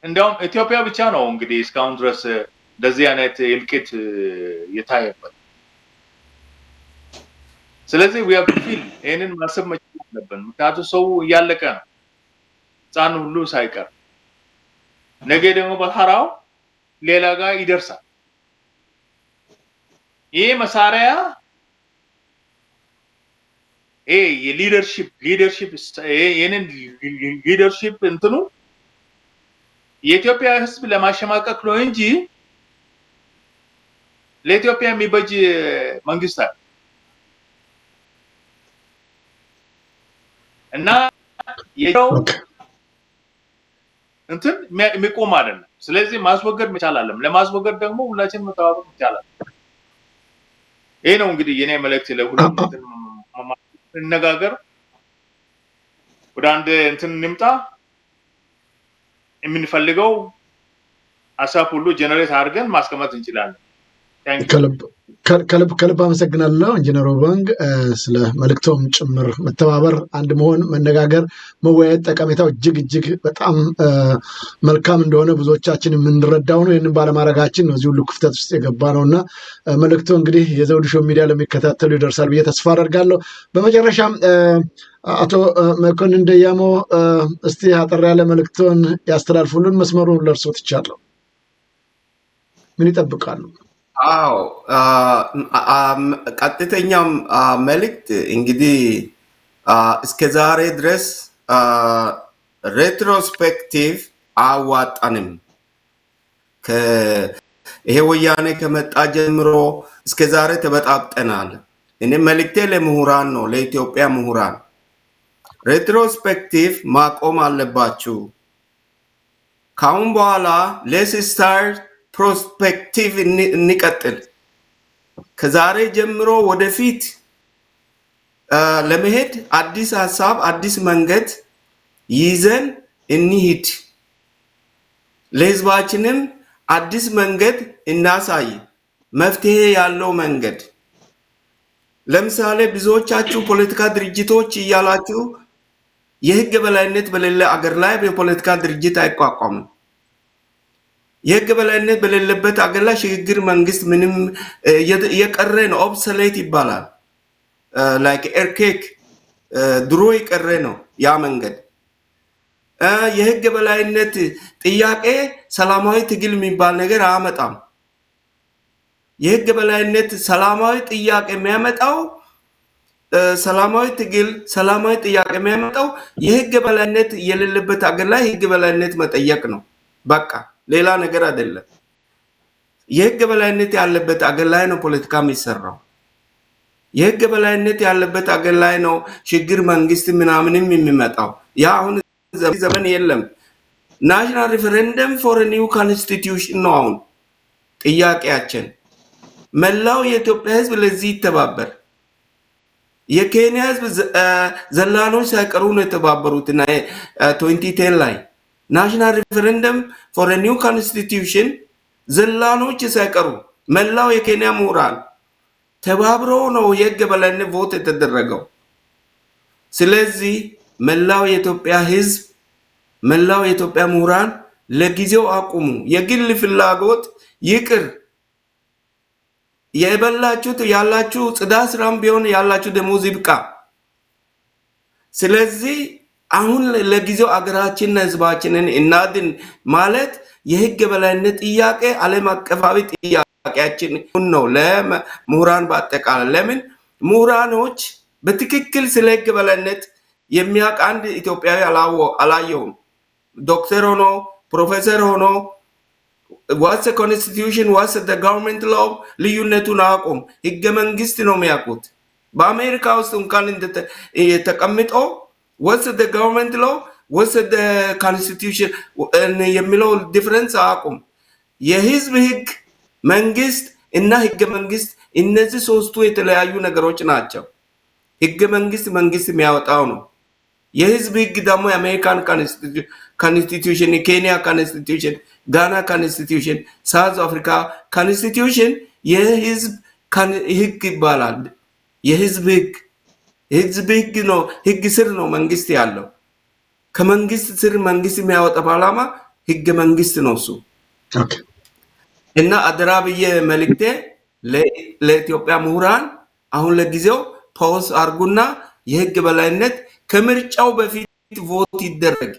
እንዲያውም ኢትዮጵያ ብቻ ነው እንግዲህ እስካሁን ድረስ እንደዚህ አይነት እልቂት የታየበት። ስለዚህ we have to feel ይሄንን ማሰብ መቻል አለብን። ምክንያቱም ሰው እያለቀ ነው፣ ህፃን ሁሉ ሳይቀር። ነገ ደግሞ በተራው ሌላ ጋር ይደርሳል። ይሄ መሳሪያ የሊደርሺፕ ይሄንን ሊደርሺፕ እንትኑ የኢትዮጵያ ህዝብ ለማሸማቀቅ ነው እንጂ ለኢትዮጵያ የሚበጅ መንግስት አይደለም። እና የው እንትን የሚቆም አይደለም። ስለዚህ ማስወገድ መቻል አለም። ለማስወገድ ደግሞ ሁላችንም መተባበር መቻል አለም። ይሄ ነው እንግዲህ የኔ መልእክት ለሁሉም እንነጋገር፣ ወደ አንድ እንትን እንምጣ። የምንፈልገው ሀሳብ ሁሉ ጀነሬት አድርገን ማስቀመጥ እንችላለን። ከልብ አመሰግናለሁ ኢንጂነር ኦባንግ ስለ መልእክቶም ጭምር። መተባበር፣ አንድ መሆን፣ መነጋገር፣ መወያየት ጠቀሜታው እጅግ በጣም መልካም እንደሆነ ብዙዎቻችን የምንረዳው ነው። ይህንን ባለማድረጋችን ነው እዚህ ሁሉ ክፍተት ውስጥ የገባ ነውና መልእክቱ እንግዲህ የዘውዱ ሾው ሚዲያ ለሚከታተሉ ይደርሳል ብዬ ተስፋ አደርጋለሁ። በመጨረሻም አቶ መኮንን ደያሞ እስቲ አጠር ያለ መልእክቶን ያስተላልፉልን። መስመሩን ለእርስዎት ይቻላል። ምን ይጠብቃሉ? አዎ ቀጥተኛም መልእክት እንግዲህ እስከ ዛሬ ድረስ ሬትሮስፔክቲቭ አዋጣንም። ይሄ ወያኔ ከመጣ ጀምሮ እስከ ዛሬ ተበጣብጠናል። እኔ መልእክቴ ለምሁራን ነው፣ ለኢትዮጵያ ምሁራን ሬትሮስፔክቲቭ ማቆም አለባችሁ። ካሁን በኋላ ሌስ ስታርት ፕሮስፔክቲቭ እንቀጥል። ከዛሬ ጀምሮ ወደፊት ለመሄድ አዲስ ሀሳብ፣ አዲስ መንገድ ይዘን እንሂድ። ለህዝባችንም አዲስ መንገድ እናሳይ፣ መፍትሄ ያለው መንገድ። ለምሳሌ ብዙዎቻችሁ ፖለቲካ ድርጅቶች እያላችሁ የህግ በላይነት በሌለ አገር ላይ የፖለቲካ ድርጅት አይቋቋምም። የህግ በላይነት በሌለበት አገር ላይ ሽግግር መንግስት ምንም የቀረ ነው፣ ኦብሶሌት ይባላል። ላይክ ኤርኬክ ድሮ የቀረ ነው ያ መንገድ። የህግ በላይነት ጥያቄ ሰላማዊ ትግል የሚባል ነገር አያመጣም። የህግ በላይነት ሰላማዊ ጥያቄ የሚያመጣው ሰላማዊ ትግል፣ ሰላማዊ ጥያቄ የሚያመጣው የህግ በላይነት የሌለበት አገር ላይ ህግ በላይነት መጠየቅ ነው። በቃ ሌላ ነገር አይደለም። የህግ በላይነት ያለበት አገር ላይ ነው ፖለቲካ የሚሰራው። የህግ በላይነት ያለበት አገር ላይ ነው ሽግግር መንግስት ምናምንም የሚመጣው። ያ አሁን ዘመን የለም። ናሽናል ሪፈረንደም ፎር ኒው ኮንስቲቲዩሽን ነው አሁን ጥያቄያችን። መላው የኢትዮጵያ ህዝብ ለዚህ ይተባበር። የኬንያ ህዝብ ዘላኖች ሳይቀሩ ነው የተባበሩት 2010 ላይ ናሽናል ሪፈረንደም ፎር ኒው ኮንስቲትዩሽን ዘላኖች ሳይቀሩ መላው የኬንያ ምሁራን ተባብረው ነው የህግ የበላይነት ቮት የተደረገው። ስለዚህ መላው የኢትዮጵያ ህዝብ መላው የኢትዮጵያ ምሁራን ለጊዜው አቁሙ። የግል ፍላጎት ይቅር። የበላችሁት ያላችሁ ጽዳት ስራም ቢሆን ያላችሁ ደሞዝ ይብቃ። ስለዚህ አሁን ለጊዜው አገራችንና ህዝባችንን እናድን ማለት የህግ የበላይነት ጥያቄ ዓለም አቀፋዊ ጥያቄያችን ነው ለምሁራን በአጠቃላይ። ለምን ምሁራኖች በትክክል ስለ ህግ የበላይነት የሚያውቅ አንድ ኢትዮጵያዊ አላየሁም። ዶክተር ሆኖ ፕሮፌሰር ሆኖ ዋትስ ኮንስቲትዩሽን ዋትስ ገቨርንመንት ሎው ልዩነቱን አቁም። ህገ መንግስት ነው የሚያውቁት። በአሜሪካ ውስጥ እንኳን ተቀምጦ ዋትስ ገቨርንመንት ሎው ዋትስ ኮንስቲትዩሽን የሚለው ዲፍረንስ አቁም። የህዝብ ህግ መንግስት እና ህገ መንግስት እነዚህ ሶስቱ የተለያዩ ነገሮች ናቸው። ህገ መንግስት መንግስት የሚያወጣው ነው። የህዝብ ህግ ደግሞ የአሜሪካን ኮንስቲትዩሽን፣ የኬንያ ኮንስቲትዩሽን፣ ጋና ኮንስቲትዩሽን፣ ሳውዝ አፍሪካ ኮንስቲትዩሽን የህዝብ ህግ ይባላል። የህዝብ ህግ ነው። ህግ ስር ነው መንግስት ያለው። ከመንግስት ስር መንግስት የሚያወጣ ፓርላማ ህገ መንግስት ነው እሱ። እና አደራ ብዬ መልእክቴ ለኢትዮጵያ ምሁራን አሁን ለጊዜው ፖዝ አርጉና የህግ በላይነት ከምርጫው በፊት ቮት ይደረግ።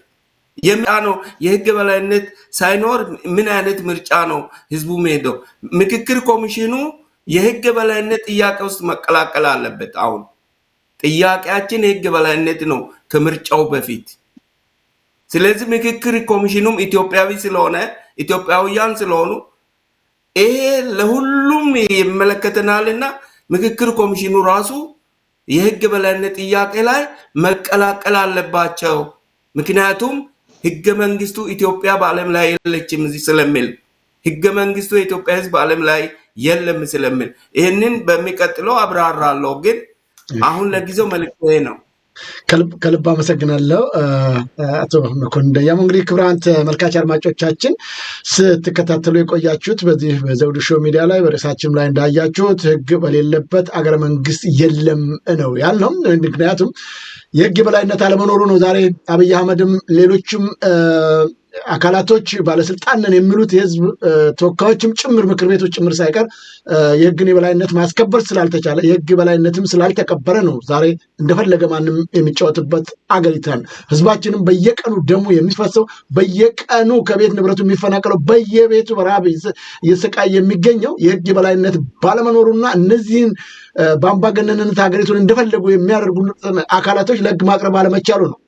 የምርጫ ነው የህግ በላይነት ሳይኖር ምን አይነት ምርጫ ነው ህዝቡ ሄደው? ምክክር ኮሚሽኑ የህግ በላይነት ጥያቄ ውስጥ መቀላቀል አለበት። አሁን ጥያቄያችን የህግ በላይነት ነው ከምርጫው በፊት። ስለዚህ ምክክር ኮሚሽኑም ኢትዮጵያዊ ስለሆነ ኢትዮጵያውያን ስለሆኑ ይሄ ለሁሉም ይመለከተናልና ምክክር ኮሚሽኑ ራሱ የህግ በላይነት ጥያቄ ላይ መቀላቀል አለባቸው። ምክንያቱም ህገ መንግስቱ ኢትዮጵያ በዓለም ላይ የለችም ስለሚል ህገ መንግስቱ የኢትዮጵያ ህዝብ በዓለም ላይ የለም ስለሚል ይህንን በሚቀጥለው አብራራለሁ። ግን አሁን ለጊዜው መልእክቴ ነው። ከልብ አመሰግናለሁ አቶ መኮንን ደያሞ። እንግዲህ ክቡራን ተመልካች አድማጮቻችን ስትከታተሉ የቆያችሁት በዚህ በዘውዱ ሾው ሚዲያ ላይ በርዕሳችን ላይ እንዳያችሁት ህግ በሌለበት አገረ መንግስት የለም ነው ያልነው። ምክንያቱም የህግ የበላይነት አለመኖሩ ነው። ዛሬ አብይ አህመድም ሌሎችም አካላቶች ባለስልጣን ነን የሚሉት የህዝብ ተወካዮችም ጭምር ምክር ቤቶች ጭምር ሳይቀር የህግን የበላይነት ማስከበር ስላልተቻለ የህግ የበላይነትም ስላልተከበረ ነው ዛሬ እንደፈለገ ማንም የሚጫወትበት አገሪቷን። ህዝባችንም በየቀኑ ደሙ የሚፈሰው በየቀኑ ከቤት ንብረቱ የሚፈናቀለው በየቤቱ በረሃብ እየተሰቃየ የሚገኘው የህግ የበላይነት ባለመኖሩና እነዚህን በአምባገነንነት ሀገሪቱን እንደፈለጉ የሚያደርጉ አካላቶች ለህግ ማቅረብ አለመቻሉ ነው።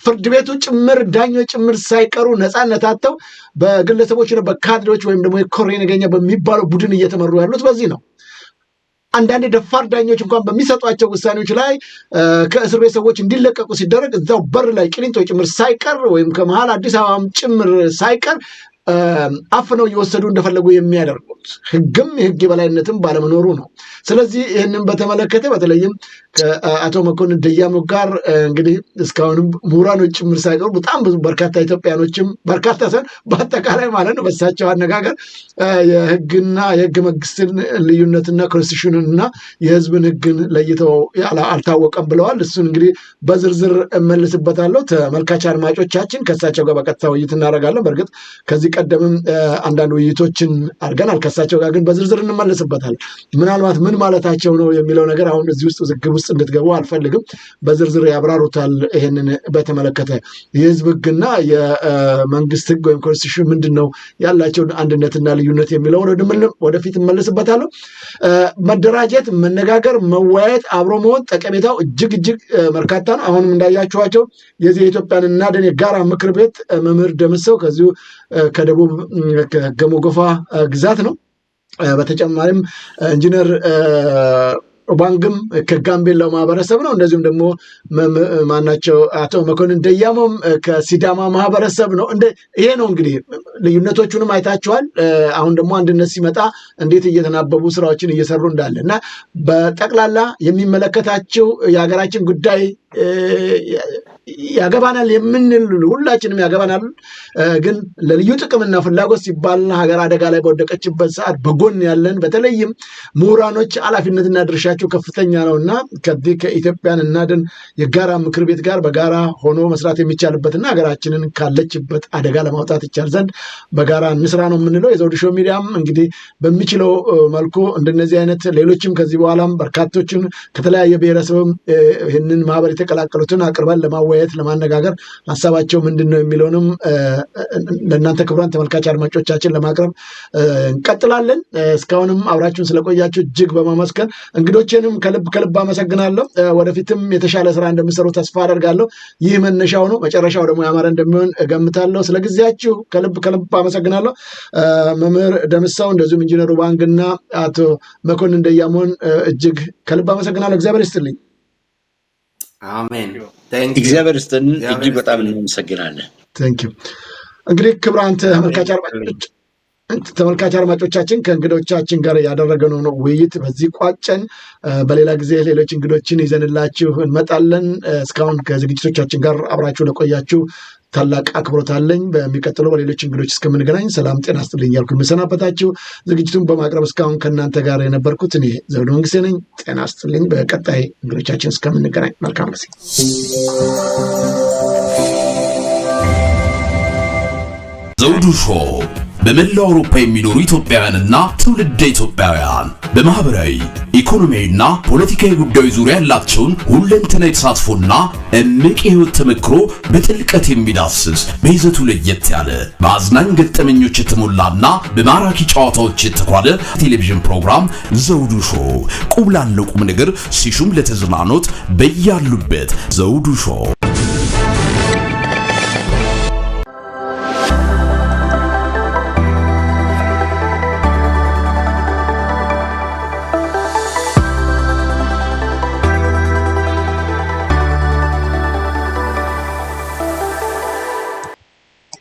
ፍርድ ቤቱ ጭምር ዳኞች ጭምር ሳይቀሩ ነፃነት አጥተው በግለሰቦች ነው በካድሬዎች ወይም ደግሞ የኮሬ ነገኛ በሚባለው ቡድን እየተመሩ ያሉት በዚህ ነው። አንዳንድ ደፋር ዳኞች እንኳን በሚሰጧቸው ውሳኔዎች ላይ ከእስር ቤት ሰዎች እንዲለቀቁ ሲደረግ እዛው በር ላይ ቅሊንጦ ጭምር ሳይቀር ወይም ከመሃል አዲስ አበባም ጭምር ሳይቀር አፍነው እየወሰዱ እንደፈለጉ የሚያደርጉት ህግም የህግ የበላይነትም ባለመኖሩ ነው። ስለዚህ ይህንን በተመለከተ በተለይም ከአቶ መኮንን ደያሞ ጋር እንግዲህ እስካሁንም ምሁራኖች ጭምር ሳይቀሩ በጣም ብዙ በርካታ ኢትዮጵያኖችም በርካታ ሰን በአጠቃላይ ማለት ነው በሳቸው አነጋገር የህግና የህግ መንግስትን ልዩነትና ኮንስቲቱሽንና የህዝብን ህግን ለይተው አልታወቀም ብለዋል። እሱን እንግዲህ በዝርዝር እመልስበታለሁ። ተመልካች አድማጮቻችን ከሳቸው ጋር በቀጥታ ውይይት እናደርጋለን። በእርግጥ ከዚህ ቀደምም አንዳንድ ውይይቶችን አድርገናል ከሳቸው ጋር፣ ግን በዝርዝር እንመለስበታለን። ምናልባት ምን ማለታቸው ነው የሚለው ነገር አሁን እዚህ ውስጥ ዝግብ ውስጥ እንድትገቡ አልፈልግም። በዝርዝር ያብራሩታል። ይሄንን በተመለከተ የህዝብ ህግና የመንግስት ህግ ወይም ኮንስቲቱሽን ምንድን ነው ያላቸውን አንድነትና ልዩነት የሚለውን ወደፊት እመልስበታለሁ። መደራጀት፣ መነጋገር፣ መወያየት፣ አብሮ መሆን ጠቀሜታው እጅግ በርካታ ነው። አሁንም እንዳያችኋቸው የዚህ የኢትዮጵያን እናድን የጋራ ምክር ቤት መምህር ደምሰው ከዚሁ ከደቡብ ገሞ ጎፋ ግዛት ነው። በተጨማሪም ኢንጂነር ኦባንግም ከጋምቤላው ማህበረሰብ ነው። እንደዚሁም ደግሞ ማናቸው አቶ መኮንን ደያሞም ከሲዳማ ማህበረሰብ ነው። ይሄ ነው እንግዲህ ልዩነቶቹንም አይታችኋል። አሁን ደግሞ አንድነት ሲመጣ እንዴት እየተናበቡ ስራዎችን እየሰሩ እንዳለ እና በጠቅላላ የሚመለከታቸው የሀገራችን ጉዳይ ያገባናል የምንል ሁላችንም ያገባናል። ግን ለልዩ ጥቅምና ፍላጎት ሲባል ሀገር አደጋ ላይ በወደቀችበት ሰዓት በጎን ያለን በተለይም ምሁራኖች ኃላፊነትና ድርሻቸው ከፍተኛ ነውና ከዚህ ከኢትዮጵያን እናድን የጋራ ምክር ቤት ጋር በጋራ ሆኖ መስራት የሚቻልበትና ሀገራችንን ካለችበት አደጋ ለማውጣት ይቻል ዘንድ በጋራ እንስራ ነው የምንለው። የዘውዱ ሾው ሚዲያም እንግዲህ በሚችለው መልኩ እንደነዚህ አይነት ሌሎችም ከዚህ በኋላም በርካቶችን ከተለያየ ብሔረሰብም ይህንን ማህበር የተቀላቀሉትን አቅርበን ለማወያየት ለማነጋገር ሀሳባቸው ምንድነው የሚለውንም ለእናንተ ክቡራን ተመልካች አድማጮቻችን ለማቅረብ እንቀጥላለን። እስካሁንም አብራችሁን ስለቆያችሁ እጅግ በማመስገን እንግዶችንም ከልብ አመሰግናለሁ። ወደፊትም የተሻለ ስራ እንደምሰሩ ተስፋ አደርጋለሁ። ይህ መነሻው ነው፣ መጨረሻው ደግሞ ያማረ እንደሚሆን እገምታለሁ። ስለ ጊዜያችሁ ከልብ አመሰግናለሁ። መምህር ደምሳው እንደዚሁም ኢንጂነሩ ባንግና አቶ መኮንን ደያሞን እጅግ ከልብ አመሰግናለሁ። እግዚአብሔር ይስጥልኝ። አሜን። እግዚአብሔር ይስጥልን። እጅግ በጣም እናመሰግናለን። ታንኪዩ። እንግዲህ ክቡራን ተመልካች አድማጮቻችን ከእንግዶቻችን ጋር ያደረገነው ውይይት በዚህ ቋጨን። በሌላ ጊዜ ሌሎች እንግዶችን ይዘንላችሁ እንመጣለን። እስካሁን ከዝግጅቶቻችን ጋር አብራችሁ ለቆያችሁ ታላቅ አክብሮት አለኝ። በሚቀጥለው በሌሎች እንግዶች እስከምንገናኝ ሰላም ጤና ይስጥልኝ እያልኩ የምሰናበታችሁ ዝግጅቱን በማቅረብ እስካሁን ከእናንተ ጋር የነበርኩት እኔ ዘውዱ መንግስቴ ነኝ። ጤና ይስጥልኝ። በቀጣይ እንግዶቻችን እስከምንገናኝ መልካም ጊዜ። ዘውዱ ሾው በመላው አውሮፓ የሚኖሩ ኢትዮጵያውያንና ትውልደ ኢትዮጵያውያን በማህበራዊ ኢኮኖሚያዊና ፖለቲካዊ ጉዳዮች ዙሪያ ያላቸውን ሁለንተናዊ ተሳትፎና እምቅ የህይወት ተመክሮ በጥልቀት የሚዳስስ በይዘቱ ለየት ያለ በአዝናኝ ገጠመኞች የተሞላና በማራኪ ጨዋታዎች የተኳለ ቴሌቪዥን ፕሮግራም ዘውዱ ሾው ቁም ላለው ቁም ነገር ሲሹም ለተዝናኖት በያሉበት ዘውዱ ሾው